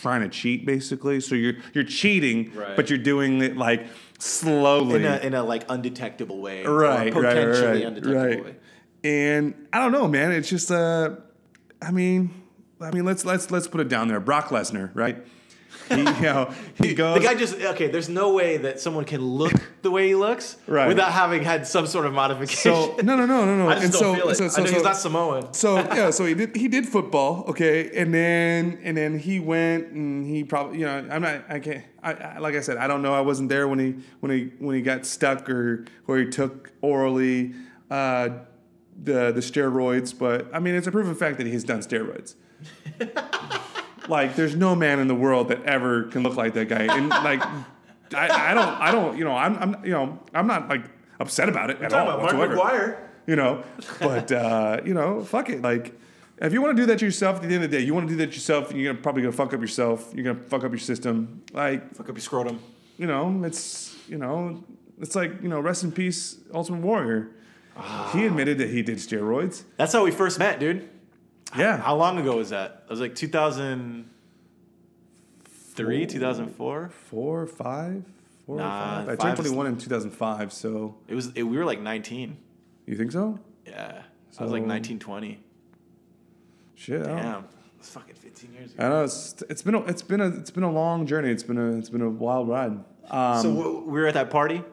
trying to cheat basically. So you're cheating, but you're doing it like slowly in a like undetectable way, or potentially undetectable way. And I don't know, man. It's just let's put it down there. Brock Lesnar, right? He goes. The guy there's no way that someone can look the way he looks without having had some sort of modification. So no. I just don't feel it. I know he's not Samoan. So he did football, okay, and then he went and he probably like I said, I don't know. I wasn't there when he got stuck or he took orally the steroids, but it's a proven fact that he's done steroids. Like, there's no man in the world that ever can look like that guy, and like, I'm not like upset about it at all whatsoever. Mark McGuire. But fuck it. Like, if you want to do that to yourself, at the end of the day, you want to do that yourself, you're probably gonna fuck up yourself. You're gonna fuck up your system. Like, fuck up your scrotum. it's like, rest in peace, Ultimate Warrior. He admitted that he did steroids. That's how we first met, dude. Yeah. How long ago was that? It was like 2003, 2004? 4 or 5? 4 or 5? I 5 turned 21 in 2005, so... We were like 19. You think so? Yeah. So I was like 19, 20. Shit. Damn. It's fucking 15 years ago. I know it's been a long journey. It's been a wild ride. So we were at that party.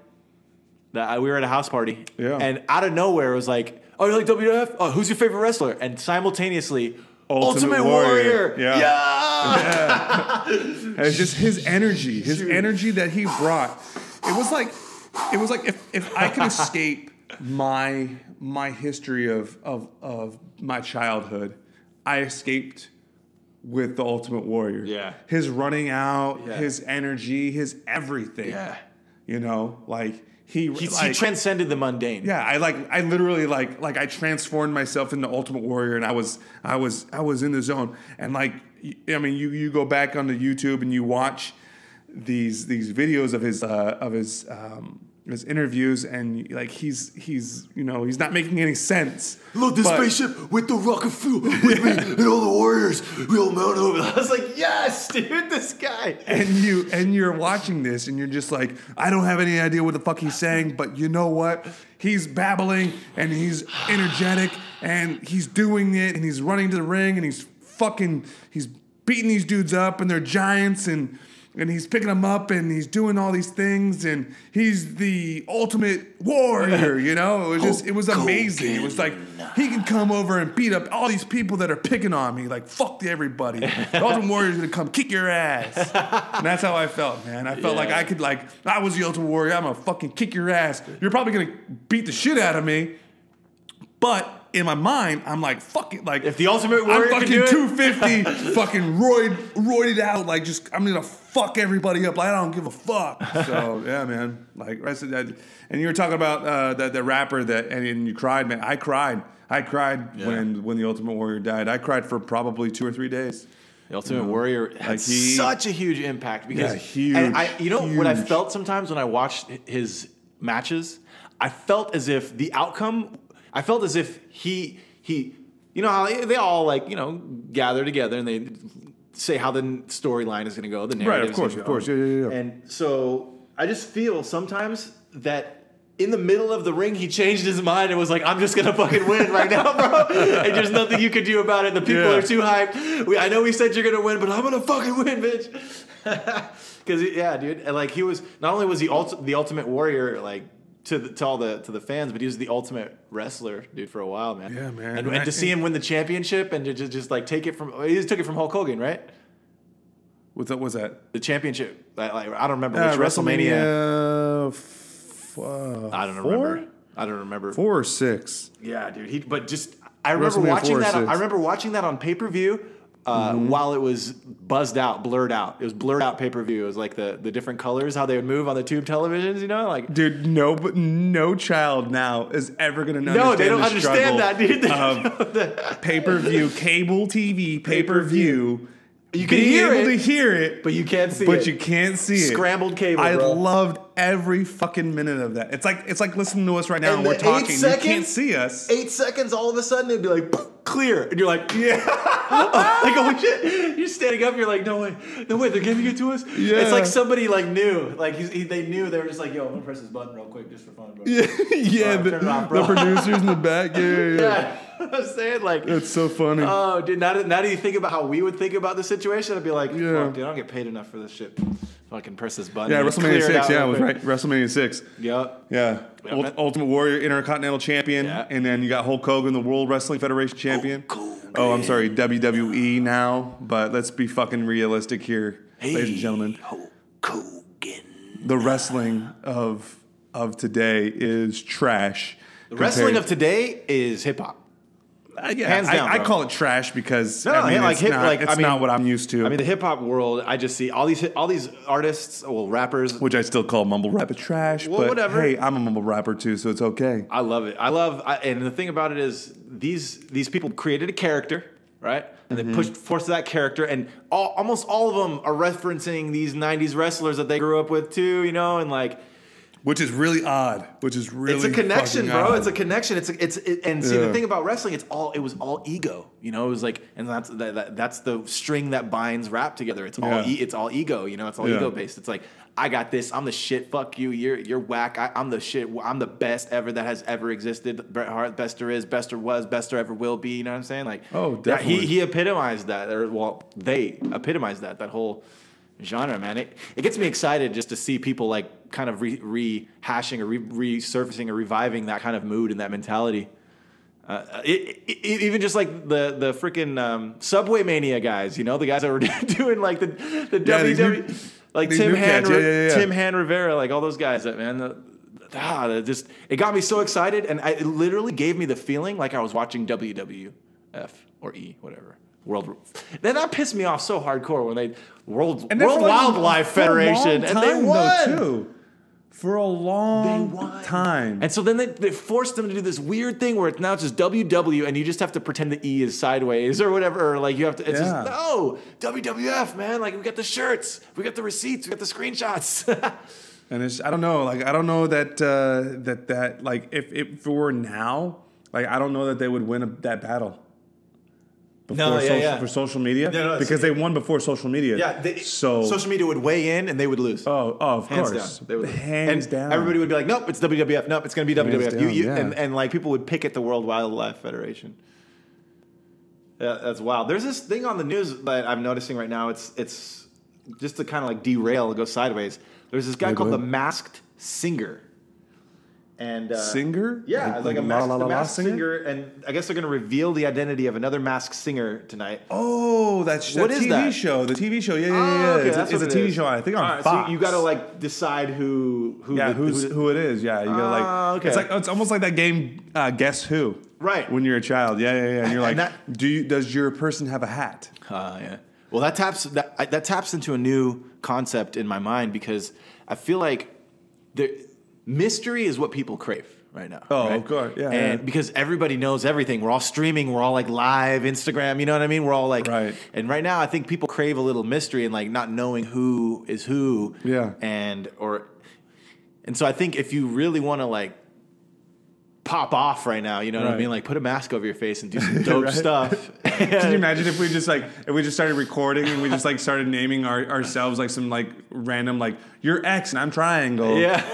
We were at a house party. Yeah. And out of nowhere it was like, oh, you like WWF? Oh, who's your favorite wrestler? And simultaneously, Ultimate Warrior. Yeah. It's just his energy. His energy that he brought. It was like if I could escape my history of my childhood, I escaped with the Ultimate Warrior. Yeah. His running out, his energy, his everything. Yeah. He transcended the mundane. Yeah, I literally I transformed myself into Ultimate Warrior, and I was in the zone. And you go back onto YouTube and you watch these videos of his interviews, and he's not making any sense. Look, this spaceship with the rocket fuel with me and all the warriors, we'll mount over. I was like, yes, dude, this guy. And you're watching this, and you're just like, I don't have any idea what the fuck he's saying, but you know what? He's babbling, and he's energetic, and he's doing it, and he's running to the ring, and he's beating these dudes up, and they're giants, and he's picking them up, and he's doing all these things, and he's the Ultimate Warrior, It was amazing. It was like, he can come over and beat up all these people that are picking on me. Like, fuck everybody. The Ultimate Warrior's gonna come kick your ass. And that's how I felt, man. I felt like I was the Ultimate Warrior. I'm gonna fucking kick your ass. You're probably gonna beat the shit out of me. But in my mind, I'm like, fuck it. Like, if the Ultimate Warrior I'm fucking 250, fucking roided out. Like, just, I'm gonna fuck everybody up. Like, I don't give a fuck. So, yeah, man. Like, rest of that. And you were talking about the rapper and you cried, man. I cried when the Ultimate Warrior died. I cried for probably 2 or 3 days. The Ultimate Warrior had such a huge impact because huge. And what I felt sometimes when I watched his matches, I felt as if he how they all gather together and they say how the storyline is going to go, the narrative. Right, of course, yeah. And so I just feel sometimes that in the middle of the ring, he changed his mind and was like, I'm just going to fucking win right now, bro. And there's nothing you can do about it. The people are too hyped. I know we said you're going to win, but I'm going to fucking win, bitch. Because, dude. And, he was, not only was he the Ultimate Warrior, to the fans, but he was the ultimate wrestler, dude, for a while, man. Yeah, man. And to see him win the championship and to just take it from, he just took it from Hulk Hogan, right? What's that? The championship. I don't remember which WrestleMania. I don't remember. 4 or 6. Yeah, dude. I remember watching that. I remember watching that on pay-per-view. While it was blurred out. It was blurred out pay-per-view. It was like the different colors, how they would move on the tube televisions, Dude, no child now is ever going to know. No, they don't understand that, dude. Of pay-per-view, cable TV, pay-per-view. You can hear it, but you can't see it. But you can't see it. Scrambled cable, I bro. loved every fucking minute of that. It's like listening to us right now and we're talking. You can't see us. 8 seconds, all of a sudden, it'd be like, clear. And you're like, yeah. Oh, shit. You're standing up, you're like, no way, they're giving it to us? Yeah. It's like somebody knew. They knew. They were just like, yo, I'm going to press this button real quick just for fun, bro. Yeah, turn it off, bro. The producers in the back. Yeah. I'm saying, that's so funny. Oh, dude, now that you think about how we would think about the situation, I'd be like, fuck, dude, I don't get paid enough for this shit. Fucking press this button. Yeah, WrestleMania 6. Yeah, I was right. WrestleMania 6. Yep. Yeah. Ultimate Warrior, Intercontinental Champion. Yeah. And then you got Hulk Hogan, the World Wrestling Federation Champion. Oh, I'm sorry, WWE now. But let's be fucking realistic here, ladies and gentlemen. Hulk Hogan. The wrestling of today is trash. The wrestling of today is hip hop. Hands down, I call it trash because it's not what I'm used to. I mean, the hip hop world, I just see all these artists, rappers, which I still call mumble rap trash. Well, but whatever. Hey, I'm a mumble rapper too, so it's okay. I love it. And the thing about it is these people created a character, right? And they forced that character, and almost all of them are referencing these '90s wrestlers that they grew up with too, you know, and like. Which is really odd. Which is really it's a connection, bro. odd. It's a connection. And see the thing about wrestling, it was all ego. You know, it was like, and that's the string that binds rap together. It's all ego. You know, it's all ego based. It's like, I got this. I'm the shit. Fuck you. You're whack. I'm the shit. I'm the best ever that has ever existed. Bret Hart, best there is, best there was, best there ever will be. You know what I'm saying? Like, definitely. He epitomized that. They epitomized that whole genre, man. It gets me excited just to see people like kind of rehashing or resurfacing or reviving that kind of mood and that mentality. Even just like the freaking Subway Mania guys, you know, the guys that were doing like the WWE, like Tim Han Rivera, like all those guys. That man, it got me so excited, and it literally gave me the feeling like I was watching WWF or E, whatever. Then that pissed me off so hardcore when they World Wildlife Federation, and they won too. For a long time. And so then they forced them to do this weird thing where it's now just WW, and you just have to pretend the E is sideways or whatever. Or like you have to. It's just no WWF, man. Like we got the shirts, we got the receipts, we got the screenshots. And I don't know. Like I don't know that like if it were now, like I don't know that they would win that battle. For social media? Because they won before social media. Yeah, social media would weigh in and they would lose. Oh, of Hands course. Down. They would Hands down. Everybody would be like, nope, it's WWF. Nope, it's going to be WWF. And like people would pick at the World Wildlife Federation. Yeah, that's wild. There's this thing on the news that I'm noticing right now. It's just to kind of like derail and go sideways. There's this guy called the Masked Singer. And singer? Yeah, like a masked singer, and I guess they're going to reveal the identity of another masked singer tonight. Oh, that's what that is TV that? show. The TV show, yeah. Okay, it's a TV show. I think on Fox. So you got to like decide who it is. Yeah, you got to like. It's almost like that game. Guess Who? Right. When you're a child, yeah. And you're like, does your person have a hat? Yeah. Well, that taps into a new concept in my mind because I feel like mystery is what people crave right now. Oh, right? of course, yeah. And because everybody knows everything, we're all streaming, we're all like live Instagram. You know what I mean? We're all like, right. And right now, I think people crave a little mystery and like not knowing who is who. Yeah. And so I think if you really want to like pop off right now, you know what I mean? Like put a mask over your face and do some dope stuff. Can you imagine if we just started recording and we just like started naming ourselves like some like random like you're X and I'm triangle. Yeah.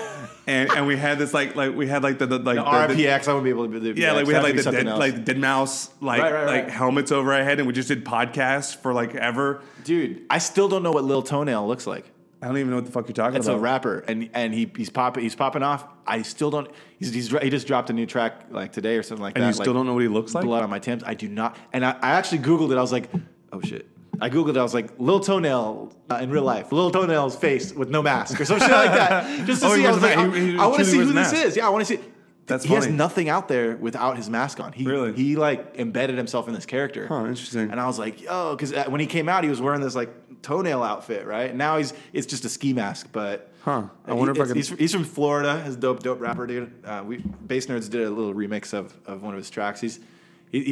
And we had this like we had like the RPX. I wouldn't be able to do. Yeah, like we had like the dead mouse like helmets over our head, and we just did podcasts for like ever. Dude, I still don't know what Lil Toenail looks like. I don't even know what the fuck you're talking about. It's a rapper, and he's popping off. I still don't. He just dropped a new track like today or something like that. And you still don't know what he looks like? Blood on my Timbs. I do not. And I actually Googled it. I was like, oh shit. I Googled it. I was like, Lil Toenail in real life. Lil Toenail's face with no mask or some shit like that. Just to see. I was like, I want to see who this is. Yeah, I want to see. That's he funny. has nothing out there without his mask on. He like embedded himself in this character. Huh, interesting. And I was like, yo, because when he came out, he was wearing this like toenail outfit, right? And now it's just a ski mask, but I wonder if I could. He's from Florida. He's a dope rapper, dude. Bass Nerds did a little remix of one of his tracks. He's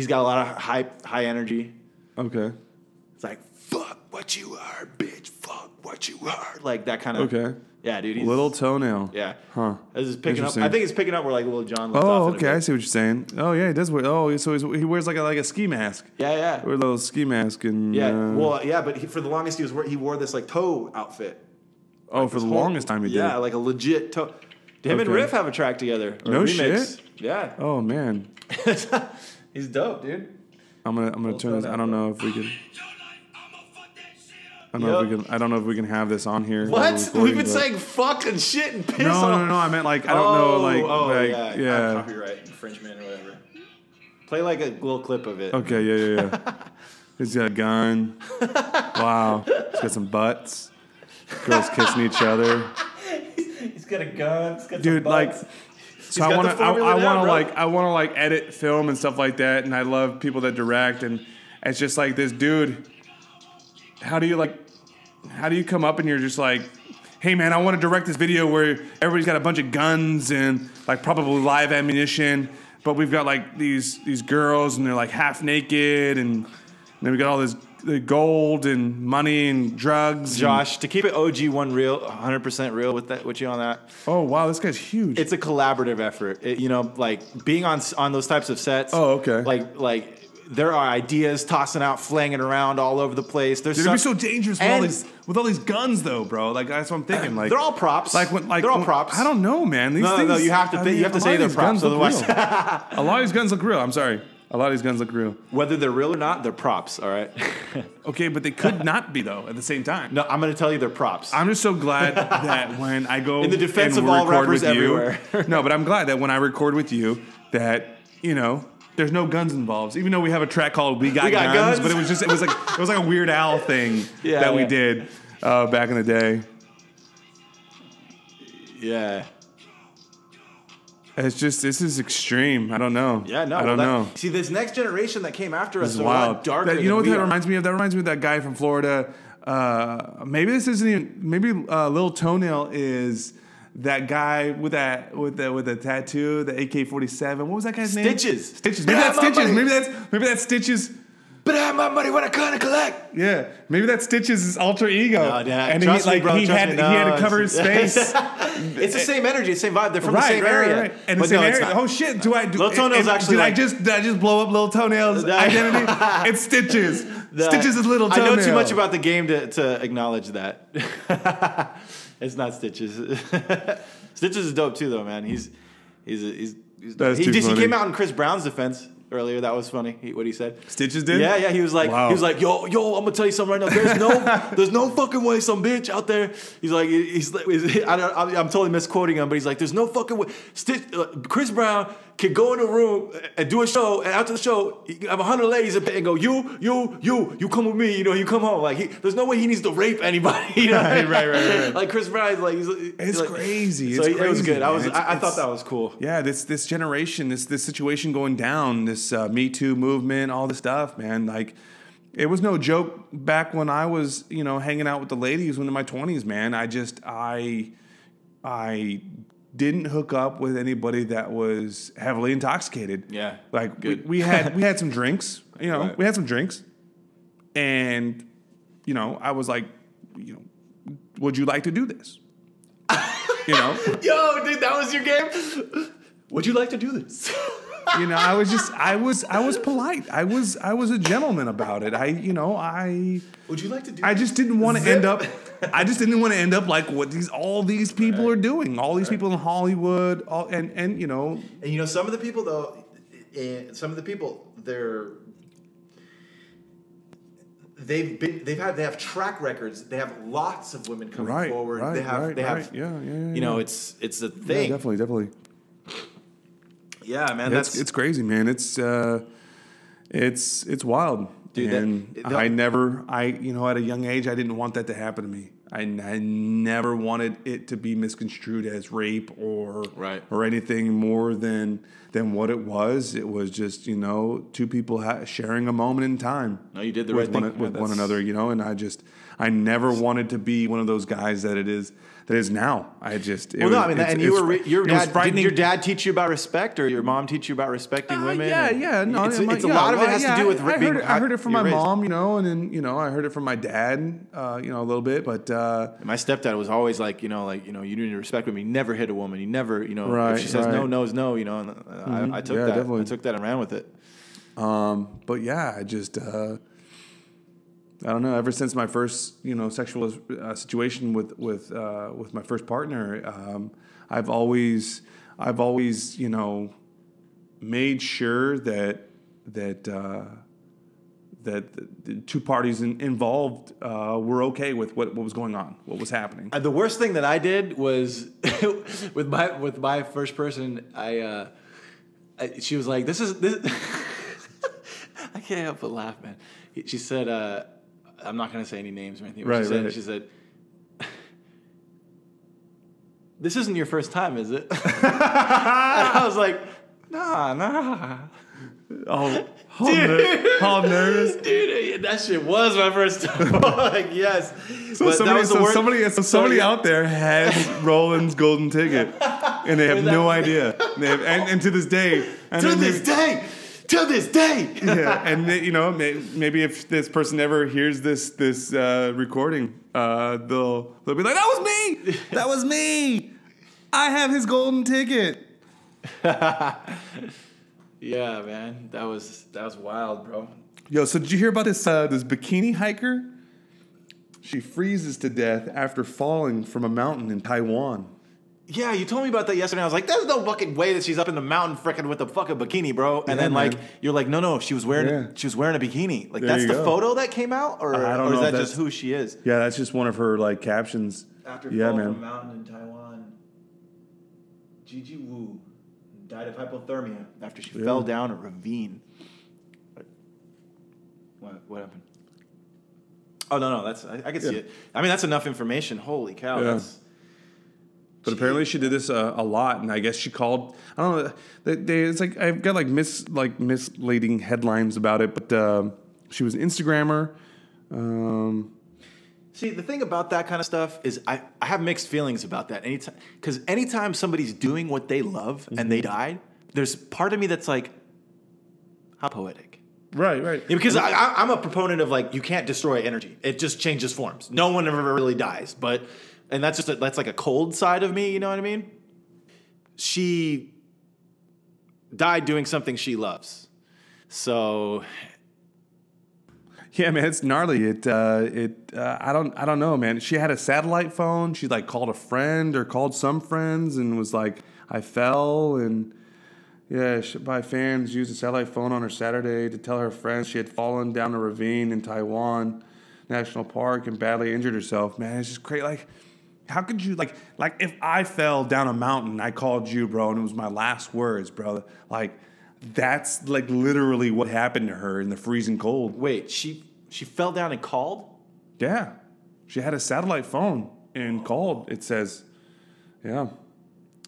got a lot of high energy. Okay. It's like fuck what you are, bitch. Fuck what you are. Like that kind of. Okay. Yeah, dude. Little Toenail. Yeah. Huh. This is picking up. I think it's picking up where like Lil Jon left off. Oh, okay. I see what you're saying. Oh, yeah, he does wear. Oh, so he wears like a ski mask. Yeah. Wear a little ski mask and. Yeah. Well, yeah, but for the longest he wore this like toe outfit. Oh, like for the longest time he did. Yeah, like a legit toe. Him and Riff have a track together. No shit. Yeah. Oh man. He's dope, dude. I'm gonna turn this. I don't know if we can. I don't know if we can have this on here. What? We've been saying fuck and shit and piss off. No. I meant like I don't know like yeah. Copyright infringement or whatever. Play like a little clip of it. Okay, yeah. He's got a gun. Wow. He's got some butts. Girls kissing each other. He's got a gun. He's got dude, some butts. like. So I want to like edit film and stuff like that, and I love people that direct, and it's just like this dude. How do you come up and you're just like, hey man, I want to direct this video where everybody's got a bunch of guns and like probably live ammunition, but we've got like these girls and they're like half naked and then we got all this gold and money and drugs. Josh, to keep it OG 100% real with you on that. Oh wow, this guy's huge. It's a collaborative effort. Like being on those types of sets. Oh, okay. Like there are ideas tossing out, flanging around all over the place. There's it'd be so dangerous with all these guns, though, bro. Like that's what I'm thinking. Like they're all props. They're all props. I don't know, man. These things, no. You have to say they're props. Otherwise, a lot of these guns look real. I'm sorry. A lot of these guns look real. Whether they're real or not, they're props. All right. Okay, but they could not be though. At the same time. No, I'm going to tell you they're props. I'm just so glad that when I go in the defense of all rappers everywhere. No, but I'm glad that when I record with you, that there's no guns involved. Even though we have a track called "We Got Guns," but it was like a Weird Al thing that we did back in the day. Yeah. It's just, this is extreme. I don't know. Yeah, no. I don't know. See, this next generation that came after us is wild. A lot darker. You know what that reminds me of? That reminds me of that guy from Florida. Maybe this isn't even. Maybe Lil Toenail is that guy with a tattoo, the AK-47. What was that guy's name? Stitches. Maybe that's Stitches. Maybe that's Stitches. But I have my money when I kind of collect. Yeah, maybe that Stitches his alter ego. No, Dad. And he had to cover his face. It's the same energy, the same vibe. They're from the same area. Right. And the same area. Oh shit! Lil Toenail's actually. Did I just blow up Lil Toenail's identity? It's Stitches. Stitches is Little Toenail. I know too much about the game to acknowledge that. It's not Stitches. Stitches is dope too, though, man. He came out in Chris Brown's defense earlier. That was funny. What he said. Stitches did? Yeah. He was like, yo, I'm gonna tell you something right now. There's no fucking way some bitch out there. He's like, I'm totally misquoting him, but he's like, there's no fucking way. Chris Brown can go in a room and do a show, and after the show, have 100 ladies and go, you come with me, you come home. Like, there's no way he needs to rape anybody. Right. Like Chris Brown's like, it's crazy. So it was good. I thought that was cool. Yeah, this generation, this situation going down, this Me Too movement, all this stuff, man. Like, it was no joke back when I was, hanging out with the ladies when in my 20s, man. I didn't hook up with anybody that was heavily intoxicated. Yeah, like we had some drinks. Right. We had some drinks, and I was like, would you like to do this? Yo, dude, that was your game. Would you like to do this? I was polite. I was a gentleman about it. Would you like to do? I just didn't want to end up. I just didn't want to end up like what all these people are doing. All these people in Hollywood, and some of the people though, they have track records. They have lots of women coming forward. They have it's a thing. Yeah, definitely. Yeah, man, it's crazy, man. It's wild. Dude, and at a young age, I didn't want that to happen to me. I never wanted it to be misconstrued as rape or anything more than what it was. It was just, two people sharing a moment in time. No, you did the right thing with one another, and I never wanted to be one of those guys that is now. Your dad teach you about respect, or your mom teach you about respecting women? No, it's a lot of it has to do with I heard it from my mom, and then I heard it from my dad, a little bit. But my stepdad was always like, you need to respect women. You never hit a woman. You never, if she says no is no. And I took that. Definitely. I took that and ran with it. But yeah, I just. I don't know. Ever since my first, sexual situation with my first partner, I've always, made sure that the two parties involved were okay with what was going on, what was happening. The worst thing that I did was with my first person. She was like, "This." I can't help but laugh, man. She said. I'm not going to say any names or anything. But she said, "This isn't your first time, is it?" And I was like, nah. Oh, all nervous. Dude, that shit was my first time. Like, yes. So somebody out there has Roland's golden ticket, and they have no idea. And to this day. to this day. Yeah, and you know, maybe if this person ever hears this recording, they'll be like, "That was me. That was me. I have his golden ticket." Yeah, man, that was wild, bro. Yo, so did you hear about this this bikini hiker? She freezes to death after falling from a mountain in Taiwan. Yeah, you told me about that yesterday. I was like, there's no fucking way that she's up in the mountain freaking with a fucking bikini, bro. And then like you're like, no, she was wearing a bikini. Like that's the photo that came out, or is that just who she is? Yeah, that's just one of her like captions. After falling from a mountain in Taiwan, Gigi Wu died of hypothermia after she fell down a ravine. What happened? Oh no, that's I can see it. I mean, that's enough information. Holy cow! Yeah. But apparently she did this a lot, and I guess she called. I don't know. It's like I've got like misleading headlines about it, but she was an Instagrammer. See, the thing about that kind of stuff is I have mixed feelings about that. Anytime somebody's doing what they love and they died, there's part of me that's like, how poetic. Right. Yeah, because I'm a proponent of like you can't destroy energy; it just changes forms. No one ever really dies, and that's that's like a cold side of me. You know what I mean? She died doing something she loves, so yeah, man, it's gnarly. I don't know, man. She had a satellite phone. She like called a friend or called some friends and was like, I fell and. Yeah, by fans used a satellite phone on her Saturday to tell her friends she had fallen down a ravine in Taiwan National Park and badly injured herself. Man, it's just crazy. Like, how could you, like if I fell down a mountain, I called you, bro, and it was my last words, bro. Like, that's like literally what happened to her in the freezing cold. Wait, she fell down and called? Yeah. She had a satellite phone and called, it says. Yeah.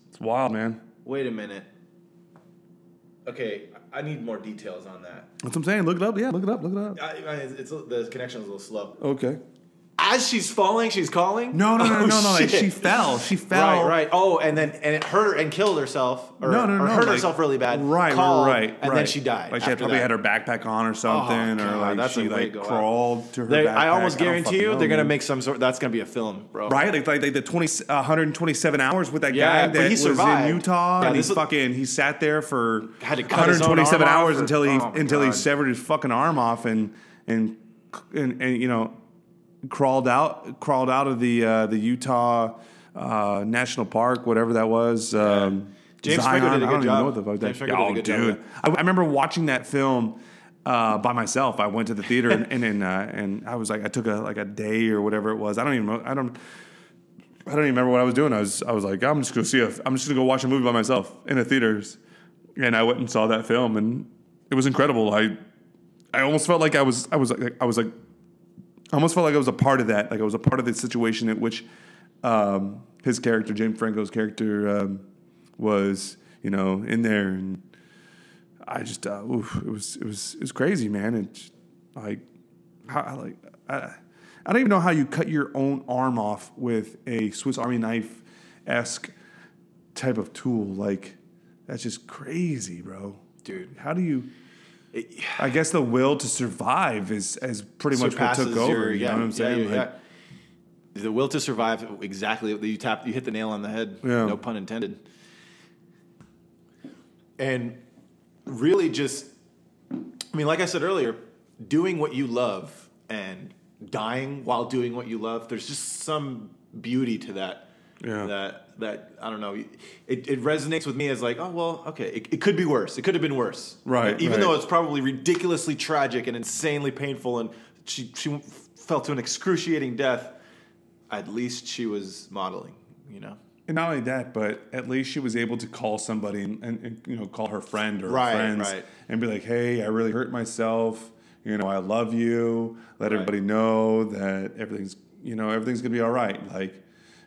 It's wild, man. Wait a minute. Okay, I need more details on that. That's what I'm saying. Look it up. Yeah, look it up. The connection is a little slow. Okay. As she's falling, she's calling? No. Like she fell. Right. Oh, and it hurt her and killed herself. Or hurt herself really bad. Right. And then she died. Like she probably had her backpack on or something. Oh, or like that's she like crawled to her backpack. I almost guarantee you they're going to make some sort. That's going to be a film, bro. Right? Like the 127 hours with that guy that was in Utah. And he sat there for had to cut 127 hours until he severed his fucking arm off and you know, crawled out of the Utah National Park, whatever that was. James Franco did a good job. I don't even know what the fuck that. Oh, dude! I remember watching that film by myself. I went to the theater and I was like, I took a day or whatever it was. I don't even remember what I was doing. I was like, I'm just gonna go watch a movie by myself in the theaters, and I went and saw that film, and it was incredible. I almost felt like I almost felt like I was a part of that. Like I was a part of the situation in which his character, James Franco's character, was, you know, in there, and I just, it was crazy, man. It's like, I don't even know how you cut your own arm off with a Swiss Army knife-esque type of tool. Like, that's just crazy, bro. Dude, how do you? I guess the will to survive is pretty much what took over. You know what I'm saying? Yeah. The will to survive, exactly. You hit the nail on the head. Yeah. No pun intended. And really just, I mean, like I said earlier, doing what you love and dying while doing what you love, there's just some beauty to that. Yeah. That I don't know. It resonates with me as like, oh well, okay, it could be worse. It could have been worse. Right. Even though it's probably ridiculously tragic and insanely painful, and she fell to an excruciating death. At least she was modeling, you know. And not only that, but at least she was able to call somebody and you know, call her friend or friends and be like, hey, I really hurt myself. You know, I love you. Let everybody know that everything's gonna be all right. Like,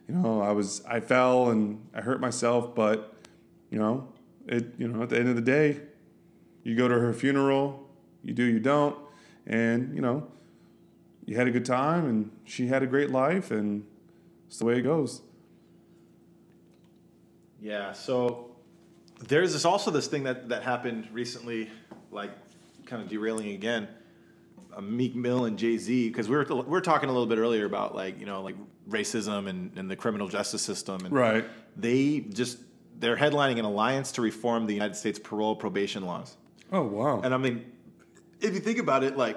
you know, I fell and I hurt myself, but you know, at the end of the day, you go to her funeral, you do, you don't, and you know, you had a good time and she had a great life, and it's the way it goes. Yeah. So there's also this thing that happened recently like kind of derailing again, Meek Mill and JayZ, because we were talking a little bit earlier about like racism and the criminal justice system, and right. They're headlining an alliance to reform the United States parole probation laws. Oh wow! And I mean, if you think about it, like,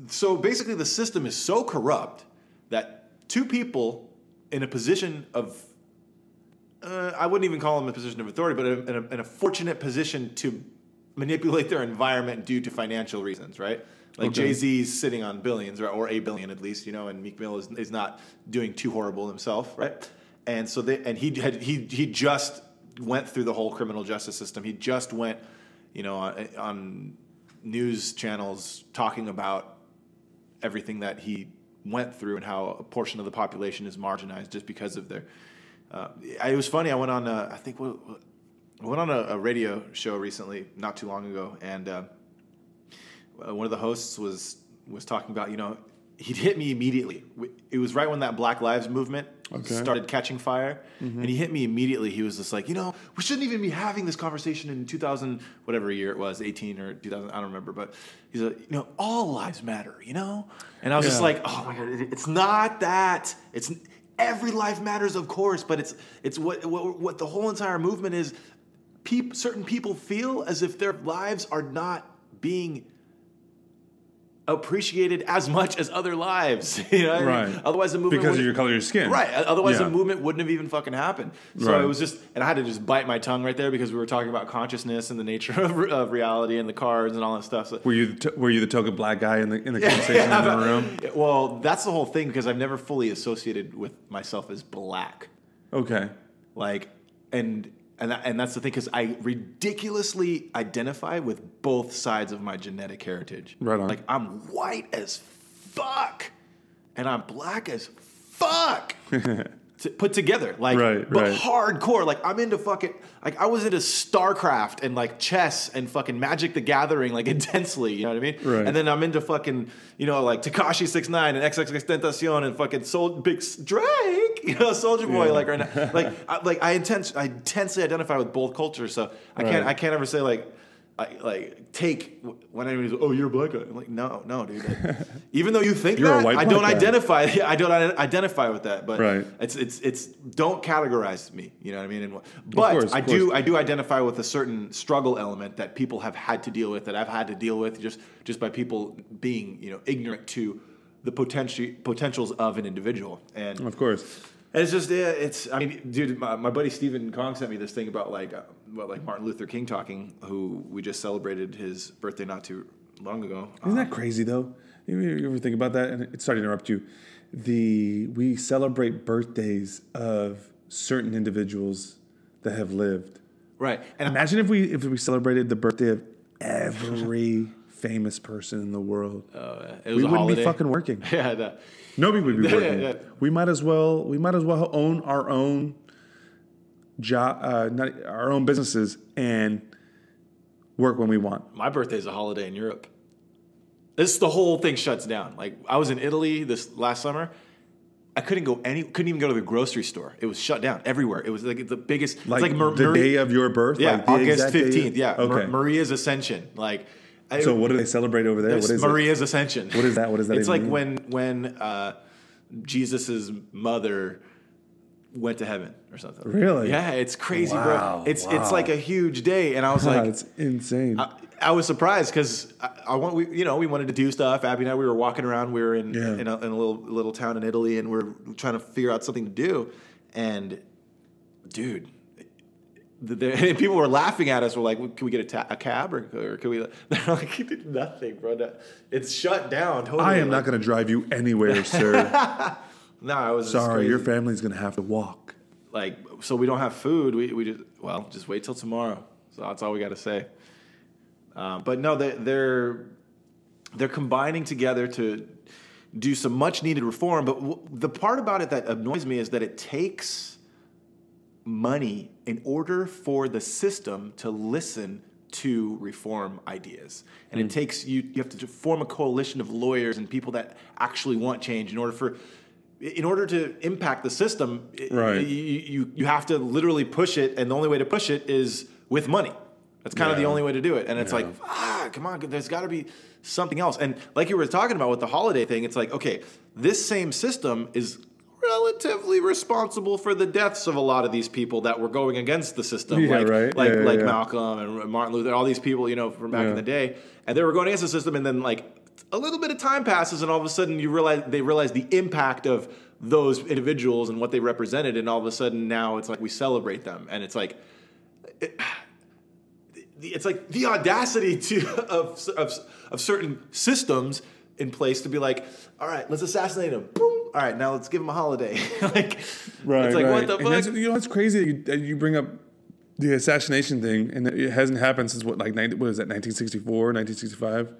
so basically the system is so corrupt that two people in a position of I wouldn't even call them a position of authority, but in a fortunate position to manipulate their environment due to financial reasons, right? Like JayZ's sitting on billions, or $1 billion at least, and Meek Mill is not doing too horrible himself, right? And so he just went through the whole criminal justice system. He just went, on news channels talking about everything that he went through and how a portion of the population is marginalized just because of their. It was funny. I went on a radio show recently, not too long ago, and one of the hosts was talking about, he'd hit me immediately. It was right when that Black Lives Movement started catching fire, and he hit me immediately. He was just like, we shouldn't even be having this conversation in 2000, whatever year it was, 18 or 2000, I don't remember. But he's like, all lives matter, And I was just like, oh my God, it's not that. It's every life matters, of course, but it's what the whole entire movement is. Certain people feel as if their lives are not being appreciated as much as other lives, right? Otherwise, the movement because of your color of your skin, right? Otherwise, the movement wouldn't have even fucking happened. So it was just, and I had to just bite my tongue right there because we were talking about consciousness and the nature of reality and the cards and all that stuff. So, were you the token black guy in the conversation in the room? Well, that's the whole thing because I've never fully associated with myself as black. Okay, And that's the thing, because I ridiculously identify with both sides of my genetic heritage. Right on. Like, I'm white as fuck, and I'm black as fuck. Put together, but hardcore. Like, I'm into fucking, like, I was into StarCraft and like chess and fucking Magic the Gathering, like, intensely. You know what I mean? Right. And then I'm into fucking, like Tekashi 6ix9ine and XXXtentacion and fucking Big Drake, Soulja Boy, like right now. I intensely identify with both cultures, so I can't ever say like. Take when anyone goes, oh, you're a black guy. I'm like, no, dude. Like, even though you think you're that, a white I don't guy. I don't identify with that. But it's don't categorize me. You know what I mean? But I do identify with a certain struggle element that people have had to deal with, that I've had to deal with just by people being ignorant to the potentials of an individual. And of course. And it's just, I mean, dude, my buddy Stephen Kong sent me this thing about like Martin Luther King talking, who we just celebrated his birthday not too long ago. Isn't that crazy though? You ever think about that? And sorry to interrupt you. We celebrate birthdays of certain individuals that have lived. Right. And imagine if we celebrated the birthday of every famous person in the world. We wouldn't be fucking working. Yeah. Nobody would be working. We might as well own our own job, not our own businesses, and work when we want. My birthday is a holiday in Europe. The whole thing shuts down. Like, I was in Italy this last summer. I couldn't even go to the grocery store. It was shut down everywhere. It was like the biggest. Like, it's like the day of your birth. Yeah, like August 15th. Yeah, okay. Maria's Ascension. Like. So what do they celebrate over there? What is Maria's Ascension. What is that? What does that It's even like mean? when Jesus' mother went to heaven or something. Really? Yeah, it's crazy, wow, bro. It's like a huge day, and I was like, it's insane. I was surprised because we wanted to do stuff. Abby and I, we were walking around. We were in a little town in Italy, and we were trying to figure out something to do. And dude. People were laughing at us. We're like, "Can we get a cab, or can we?" They're like, "Nothing, bro. It's shut down." Totally. I am not going to drive you anywhere, sir. No, I was sorry. Your family's going to have to walk. Like, so we don't have food. We just wait till tomorrow. So that's all we got to say. But no, they're combining together to do some much needed reform. But the part about it that annoys me is that it takes money in order for the system to listen to reform ideas. And it takes you have to form a coalition of lawyers and people that actually want change in order to impact the system. Right. You have to literally push it, and the only way to push it is with money. That's kind of the only way to do it. And it's like, come on, there's got to be something else. And like you were talking about with the holiday thing, it's like, okay, this same system is relatively responsible for the deaths of a lot of these people that were going against the system, like Malcolm and Martin Luther, all these people, you know, from back in the day, and they were going against the system, and then like a little bit of time passes, and all of a sudden they realize the impact of those individuals and what they represented, and all of a sudden now it's like we celebrate them, and it's like it's like the audacity of certain systems in place to be like, all right, let's assassinate him. Boom. All right, now let's give him a holiday. Like, it's like, what the fuck? You know, it's crazy that you bring up the assassination thing, and it hasn't happened since what is that, 1964, 1965,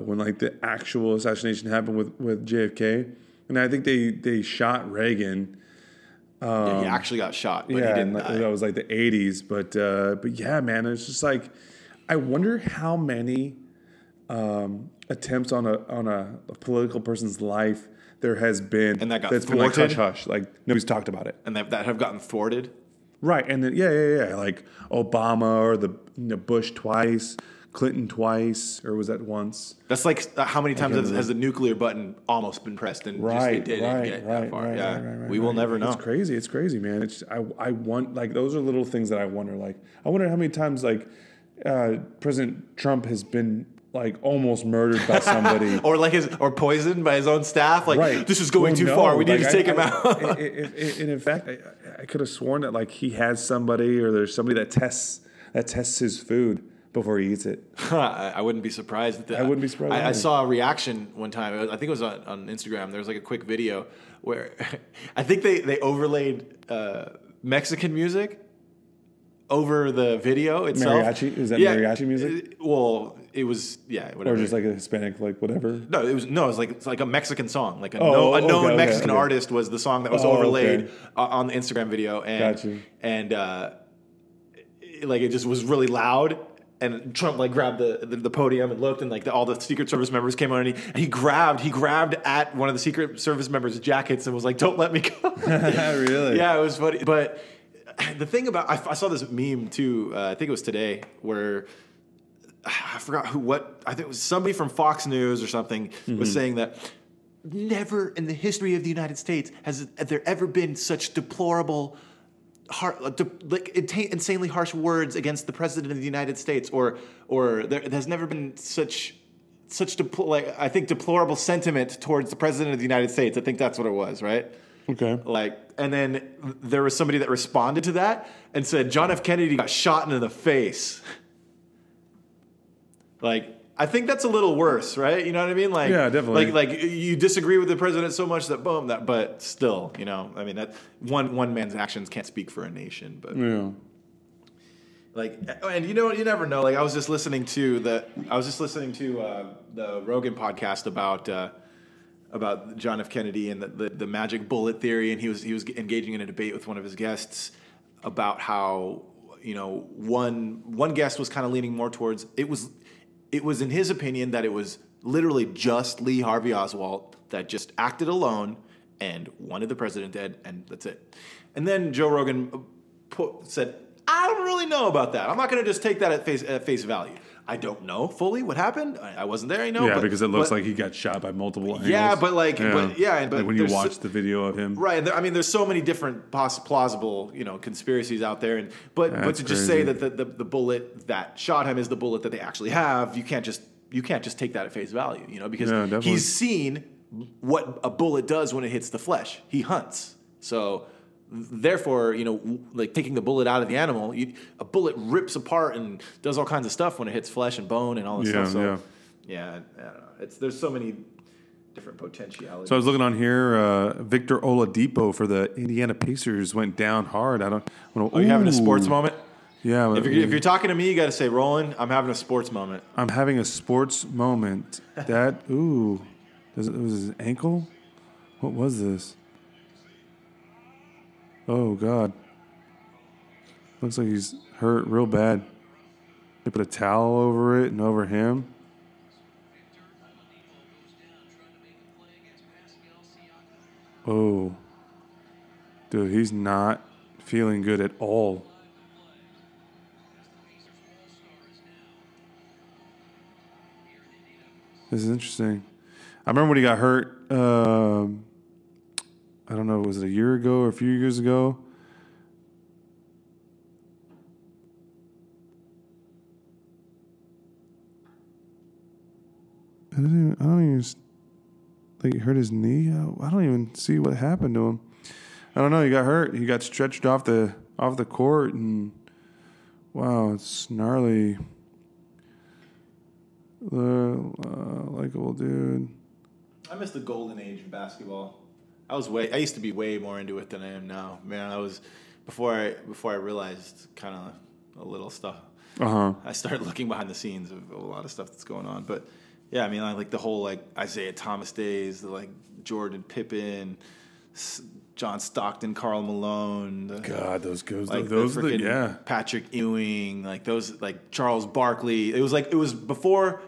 when like the actual assassination happened with JFK, and I think they shot Reagan. He actually got shot, but he didn't die. That was like the 80s, but yeah, man, it's just like, I wonder how many attempts on a political person's life there has been, and that's been like hush hush, like nobody's talked about it, and that have gotten thwarted, right? And then like Obama or the Bush twice, Clinton twice, or was that once? That's like how many times has the nuclear button almost been pressed and just didn't get that far? We will never know. It's crazy, man. It's I want, like, those are little things that I wonder. Like, I wonder how many times like President Trump has been like almost murdered by somebody, or poisoned by his own staff. Like, this is going too far. We need to take him out. And in fact, I could have sworn that like he has somebody, or there's somebody that tests his food before he eats it. I wouldn't be surprised. I wouldn't be surprised. I saw a reaction one time. I think it was on Instagram. There was like a quick video where I think they overlaid Mexican music over the video itself. Mariachi? Is that mariachi music? Well, it was, whatever. Or just like a Hispanic, like whatever? No, it was like a Mexican song. Like a known Mexican artist was the song that was overlaid on the Instagram video. And, and like it just was really loud. And Trump like grabbed the podium and looked, and like all the Secret Service members came on, and he grabbed at one of the Secret Service members' jackets and was like, "Don't let me go." Really? Yeah, it was funny. But the thing about I saw this meme too. I think it was today, where I forgot what. I think it was somebody from Fox News or something was saying that never in the history of the United States has there ever been such deplorable, insanely harsh words against the president of the United States, or there's never been such I think deplorable sentiment towards the president of the United States. I think that's what it was, right? Okay. And then there was somebody that responded to that and said John F. Kennedy got shot in the face. Like, I think that's a little worse, right? You know what I mean? Like, yeah, definitely. Like you disagree with the president so much that boom, but still, you know, I mean, that one man's actions can't speak for a nation, but yeah. Like, and you know, you never know. Like, I was just listening to the Rogan podcast about John F. Kennedy and the magic bullet theory, and he was engaging in a debate with one of his guests about how, you know, one guest was kind of leaning more towards it was in his opinion that it was literally just Lee Harvey Oswald that just acted alone and wanted the president dead, and that's it. And then Joe Rogan said, I don't really know about that. I'm not going to just take that at face value. I don't know fully what happened. I wasn't there, Yeah, because it looks like he got shot by multiple angles. Yeah, but like when you watch the video of him. Right. I mean, there's so many different plausible, you know, conspiracies out there. But to just say that the bullet that shot him is the bullet that they actually have, you can't just take that at face value, you know, because he's seen what a bullet does when it hits the flesh. He hunts. So therefore, you know, like taking the bullet out of the animal, a bullet rips apart and does all kinds of stuff when it hits flesh and bone and all this stuff. So, I don't know. There's so many different potentialities. So I was looking on here. Victor Oladipo for the Indiana Pacers went down hard. Are you having a sports moment? Yeah. If you're talking to me, you got to say, Roland, I'm having a sports moment. I'm having a sports moment. Was his ankle? What was this? Oh, God. Looks like he's hurt real bad. They put a towel over it and over him. Oh. Dude, he's not feeling good at all. This is interesting. I remember when he got hurt. I don't know, was it a year ago or a few years ago? I don't even think he hurt his knee. I don't even see what happened to him. I don't know. He got hurt. He got stretched off the court, and wow, it's gnarly. Likeable dude. I miss the golden age of basketball. I used to be way more into it than I am now. Man, I was before I realized kind of a little stuff. I started looking behind the scenes of a lot of stuff that's going on. But yeah, I mean, I like the whole like Isaiah Thomas days, the like Jordan Pippen, John Stockton, Karl Malone. God, those goes like those Patrick Ewing, like those like Charles Barkley. It was before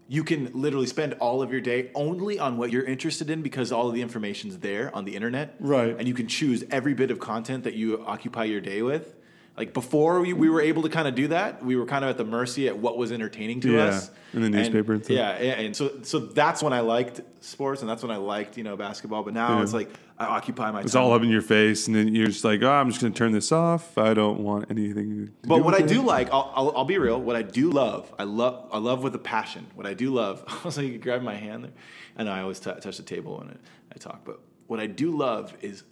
you can literally spend all of your day only on what you're interested in because all of the information's there on the internet. Right. And you can choose every bit of content that you occupy your day with. Like before we were able to kind of do that, we were kind of at the mercy at what was entertaining to us. In the newspaper and stuff. Yeah, and so that's when I liked sports and that's when I liked, basketball. But now it's like I occupy my time. It's all up in your face, and then you're just like, I'm just going to turn this off. I don't want anything to But what I do like, I'll be real, what I do love, I love with a passion. What I do love, I was like, you grab my hand there. I know I always touch the table when I talk, but what I do love is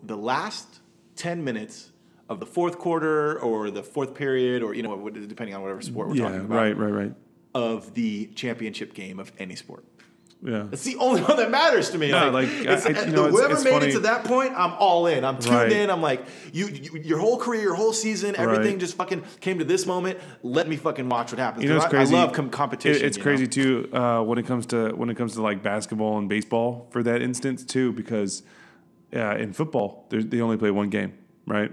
the last 10 minutes of the fourth quarter or the fourth period or, depending on whatever sport we're talking about. Right. Of the championship game of any sport. Yeah. It's the only one that matters to me. No, whoever made it to that point, I'm all in. I'm tuned in. I'm like, your whole career, your whole season, everything just fucking came to this moment. Let me fucking watch what happens. It's crazy. I love competition. It's crazy too when it comes to like basketball and baseball for that instance too, because in football they only play one game, right?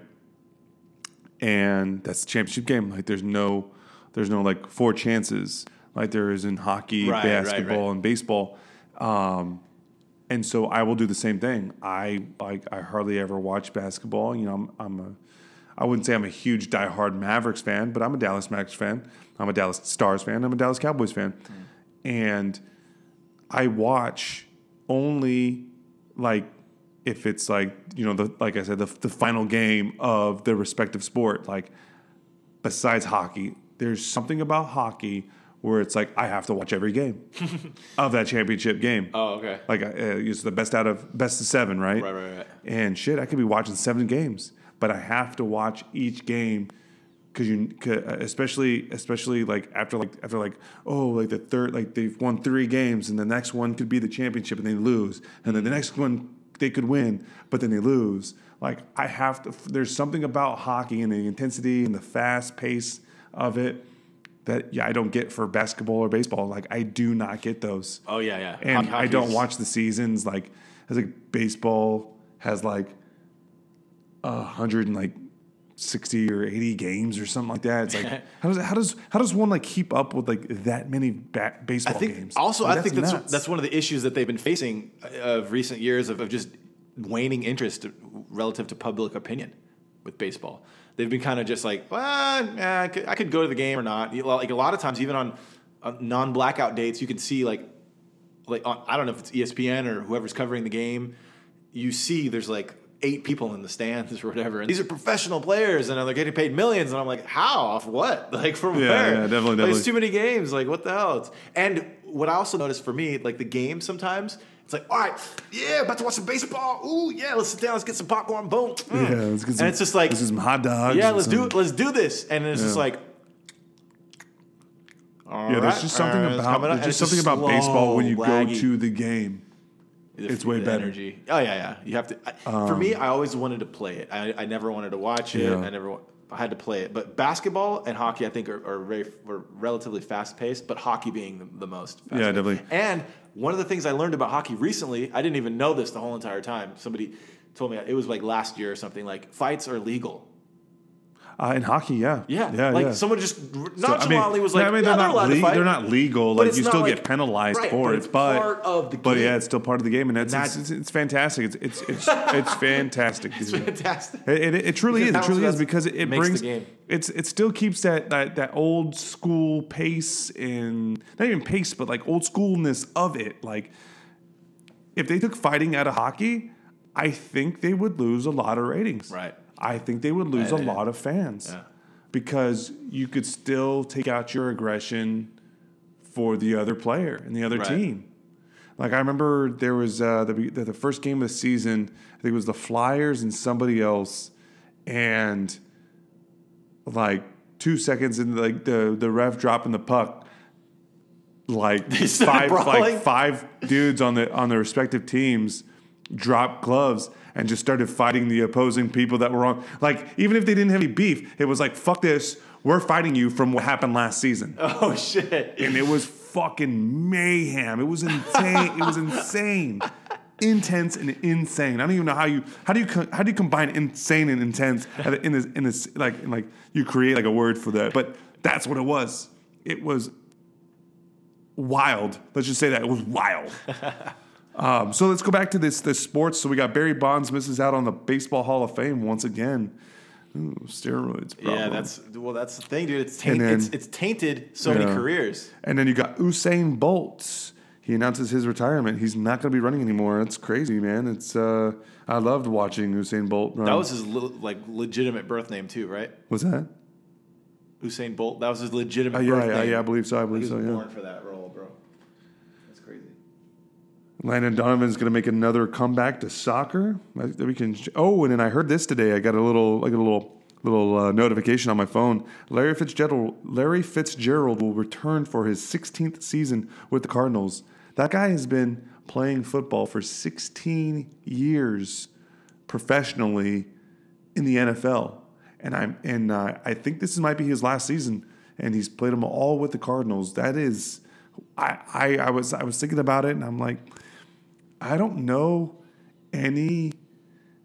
And that's the championship game. Like there's no like four chances like there is in hockey, basketball, and baseball. And so I will do the same thing. I hardly ever watch basketball. I wouldn't say I'm a huge diehard Mavericks fan, but I'm a Dallas Mavericks fan. I'm a Dallas Stars fan. I'm a Dallas Cowboys fan. And I watch only like if it's like, like I said, the final game of the respective sport. Like besides hockey, there's something about hockey where it's like I have to watch every game of that championship game. Oh, okay. Like it's the best of 7, right? Right. And shit, I could be watching 7 games, but I have to watch each game because especially like after the third, like they've won 3 games and the next one could be the championship and they lose, and then the next one they could win but then they lose. Like I have to. There's something about hockey and the intensity and the fast pace of it that I don't get for basketball or baseball. Like I do not get those. Oh yeah. And I don't watch the seasons. Like as like baseball has like 160 or 80 games or something like that. It's like how does one like keep up with like that many baseball games? Also, like, I think that's one of the issues that they've been facing of recent years of just waning interest relative to public opinion with baseball. They've been kind of just like, I could go to the game or not. Like a lot of times, even on non-blackout dates, you can see like I don't know if it's ESPN or whoever's covering the game. You see, there's like 8 people in the stands or whatever, and these are professional players, and they're getting paid millions. And I'm like, how? Off what? Like from where? Yeah, definitely. There's too many games. Like what the hell? And what I also noticed for me, like the game sometimes. It's like, all right, about to watch some baseball. Ooh, yeah, let's sit down, let's get some popcorn, boom. Yeah, let's get some, and it's just like, let's get some hot dogs. Yeah, let's do this. And it's just like, there's just something about baseball when you go to the game. It's way better. Energy. Oh yeah. You have to. For me, I always wanted to play it. I never wanted to watch it. I had to play it. But basketball and hockey, I think, are relatively fast paced. But hockey being the most. Yeah, definitely. And one of the things I learned about hockey recently, I didn't even know this the whole entire time. Somebody told me it was like last year or something. Like fights are legal. In hockey, yeah. Someone just nonchalantly was like, I mean, they're not allowed to fight. They're not legal. But like you still get penalized for it. It's part of the game. But yeah, it's still part of the game, and it's fantastic. It's fantastic. It's fantastic. It truly is. It truly is because it brings the game. It still keeps that old school pace and not even pace, but like old schoolness of it. Like if they took fighting out of hockey, I think they would lose a lot of ratings. Right. I think they would lose a lot of fans because you could still take out your aggression for the other player and the other team. Like I remember there was the first game of the season. I think it was the Flyers and somebody else, and like 2 seconds into like the ref dropping the puck, like five dudes on the respective teams dropped gloves and just started fighting the opposing people that were on. Like, even if they didn't have any beef, it was like, fuck this. We're fighting you from what happened last season. Oh, shit. And it was fucking mayhem. It was insane. It was insane. Intense and insane. I don't even know how do you combine insane and intense in this like you create like a word for that. But that's what it was. It was wild. Let's just say that. It was wild. So let's go back to this sports. So we got Barry Bonds misses out on the Baseball Hall of Fame once again. Ooh, steroids. Problem. Yeah, that's the thing, dude. It's tainted so many careers. And then you got Usain Bolt. He announces his retirement. He's not going to be running anymore. That's crazy, man. It's I loved watching Usain Bolt run. That was his legitimate birth name too, right? What's that? Usain Bolt. That was his legitimate birth name. Yeah, I believe so. He was born for that role, bro. That's crazy. Landon Donovan's going to make another comeback to soccer. We can. Oh, and then I heard this today. I got a little notification on my phone. Larry Fitzgerald will return for his 16th season with the Cardinals. That guy has been playing football for 16 years professionally in the NFL, and I think this might be his last season, and he's played them all with the Cardinals. That is, I was thinking about it, and I'm like, I don't know any,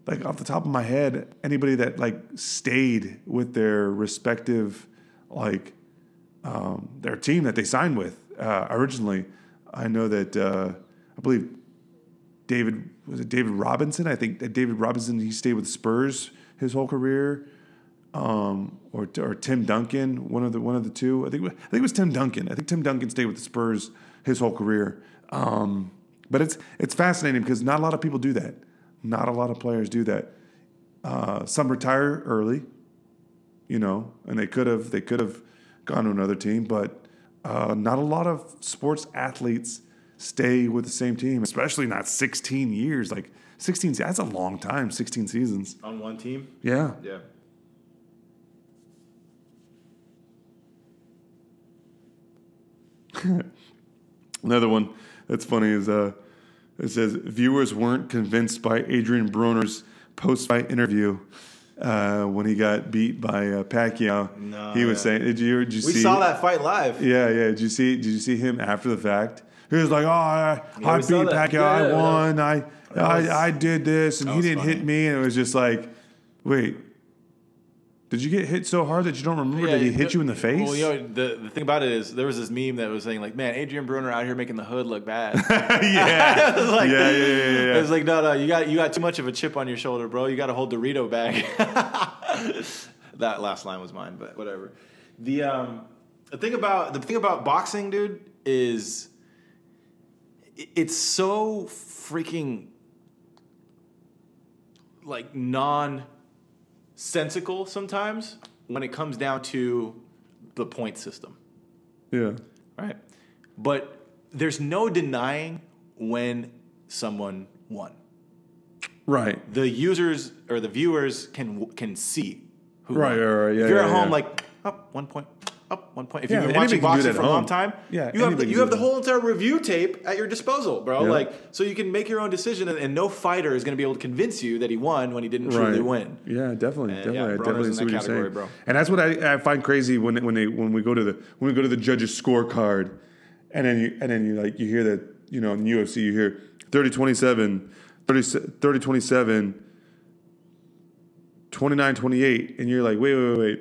like off the top of my head, anybody that like stayed with their respective, like their team that they signed with originally. I know that I believe David Robinson. I think that David Robinson, he stayed with Spurs his whole career, or Tim Duncan, one of the two. I think it was Tim Duncan. I think Tim Duncan stayed with the Spurs his whole career. But it's fascinating because not a lot of people do that. Not a lot of players do that. Some retire early, and they could have gone to another team, but not a lot of sports athletes stay with the same team, especially not 16 years. Like 16, that's a long time. 16 seasons on one team. Yeah. Yeah. Another one that's funny is it says viewers weren't convinced by Adrian Broner's post-fight interview when he got beat by Pacquiao. No, he was saying, "Did you see?" We saw that fight live. Yeah. Did you see him after the fact? He was like, "Oh, I beat Pacquiao. Yeah, I won. I did this, and he didn't hit me." And it was just like, wait. Did you get hit so hard that you don't remember that he hit you in the face? Well, the thing about it is there was this meme that was saying like, man, Adrian Broner out here making the hood look bad. Yeah. It was like, no, you got too much of a chip on your shoulder, bro. You got to hold Dorito bag. That last line was mine, but whatever. The thing about boxing, dude, is it's so freaking like nonsensical sometimes when it comes down to the point system. Yeah. Right? But there's no denying when someone won. Right. The users or the viewers can see who won. Right. Yeah, if you're at home, like, up 1 point, up 1 point. If you've been watching boxing for a long time, you have the whole entire review tape at your disposal, bro. Yeah. Like, so you can make your own decision, and no fighter is going to be able to convince you that he won when he didn't truly win. Yeah, definitely. I definitely see what you're saying, bro. And that's what I find crazy when we go to the judges' scorecard, and then you hear that, in UFC you hear 30-27, 30-27, 29-28, and you're like, wait.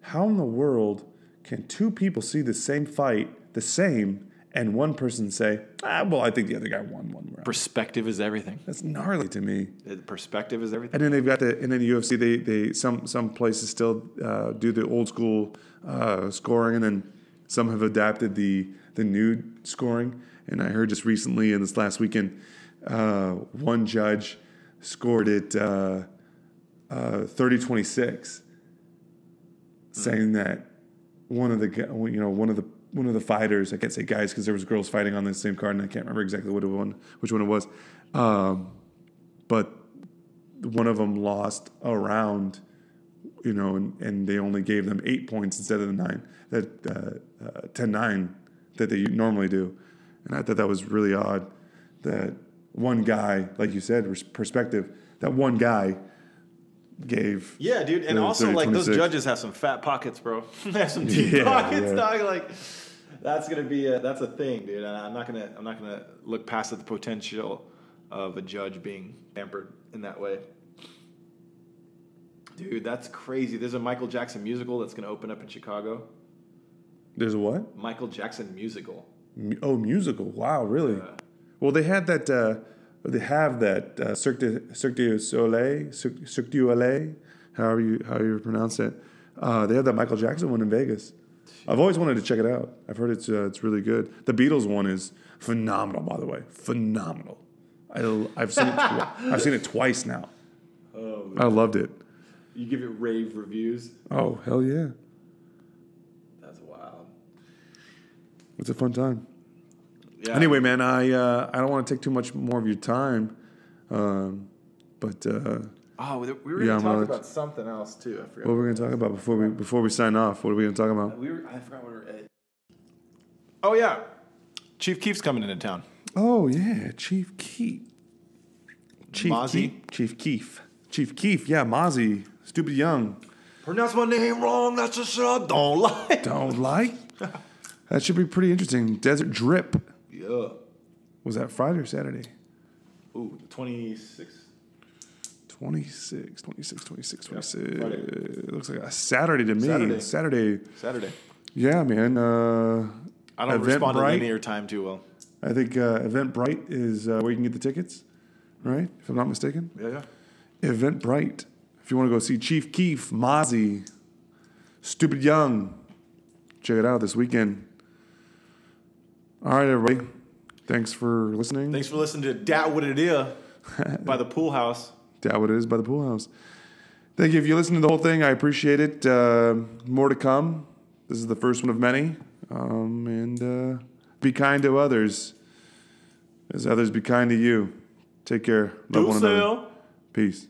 How in the world can two people see the same fight, the same, and one person say, well, I think the other guy won one round. Perspective is everything. That's gnarly to me. Perspective is everything. And then they've got and then UFC, they some places still do the old school scoring, and then some have adapted the new scoring. And I heard just recently in this last weekend, one judge scored it 30-26, saying that one of the fighters, I can't say guys because there was girls fighting on the same card, and I can't remember exactly which one it was, but one of them lost a round, and they only gave them 8 points instead of the 9, 10-9 that they normally do. And I thought that was really odd that one guy, like you said, perspective, that one guy gave. Yeah, dude. And also, like, those judges have some fat pockets, bro. They have some deep pockets, dog. Like, that's a thing, dude. And I'm not gonna look past the potential of a judge being pampered in that way. Dude, that's crazy. There's a Michael Jackson musical that's gonna open up in Chicago. There's a what? Michael Jackson musical. Oh, musical! Wow, really? Well, they had that. They have that Cirque du Soleil, however you pronounce it. They have that Michael Jackson one in Vegas. I've always wanted to check it out. I've heard it's really good. The Beatles one is phenomenal, by the way. Phenomenal. I've seen it twice now. Oh, man. I loved it. You give it rave reviews? Oh, hell yeah. That's wild. It's a fun time. Yeah. Anyway, man, I don't want to take too much more of your time, but we were going to talk about something else too. I forgot. What were we going to talk about before we sign off? What are we going to talk about? I forgot what we were at. Oh yeah, Chief Keef's coming into town. Oh yeah, Chief Keef. Chief Keef. Yeah, Mozzie. Stupid Young. Pronounce my name wrong. That's just shit I don't like. Don't like. That should be pretty interesting. Desert Drip. Yeah. Was that Friday or Saturday? Ooh, 26. 26. Yep, it looks like a Saturday to me. Saturday. Yeah, man. I don't respond to linear time too well. I think Eventbrite is where you can get the tickets, right? If I'm not mistaken. Yeah. Eventbrite. If you want to go see Chief Keef, Mozzie, Stupid Young, check it out this weekend. All right, everybody. Thanks for listening. Thanks for listening to Dat What It Is by the Pool House. Dat What It Is by the Pool House. Thank you. If you listen to the whole thing, I appreciate it. More to come. This is the first one of many. And be kind to others as others be kind to you. Take care. Love one another. Peace.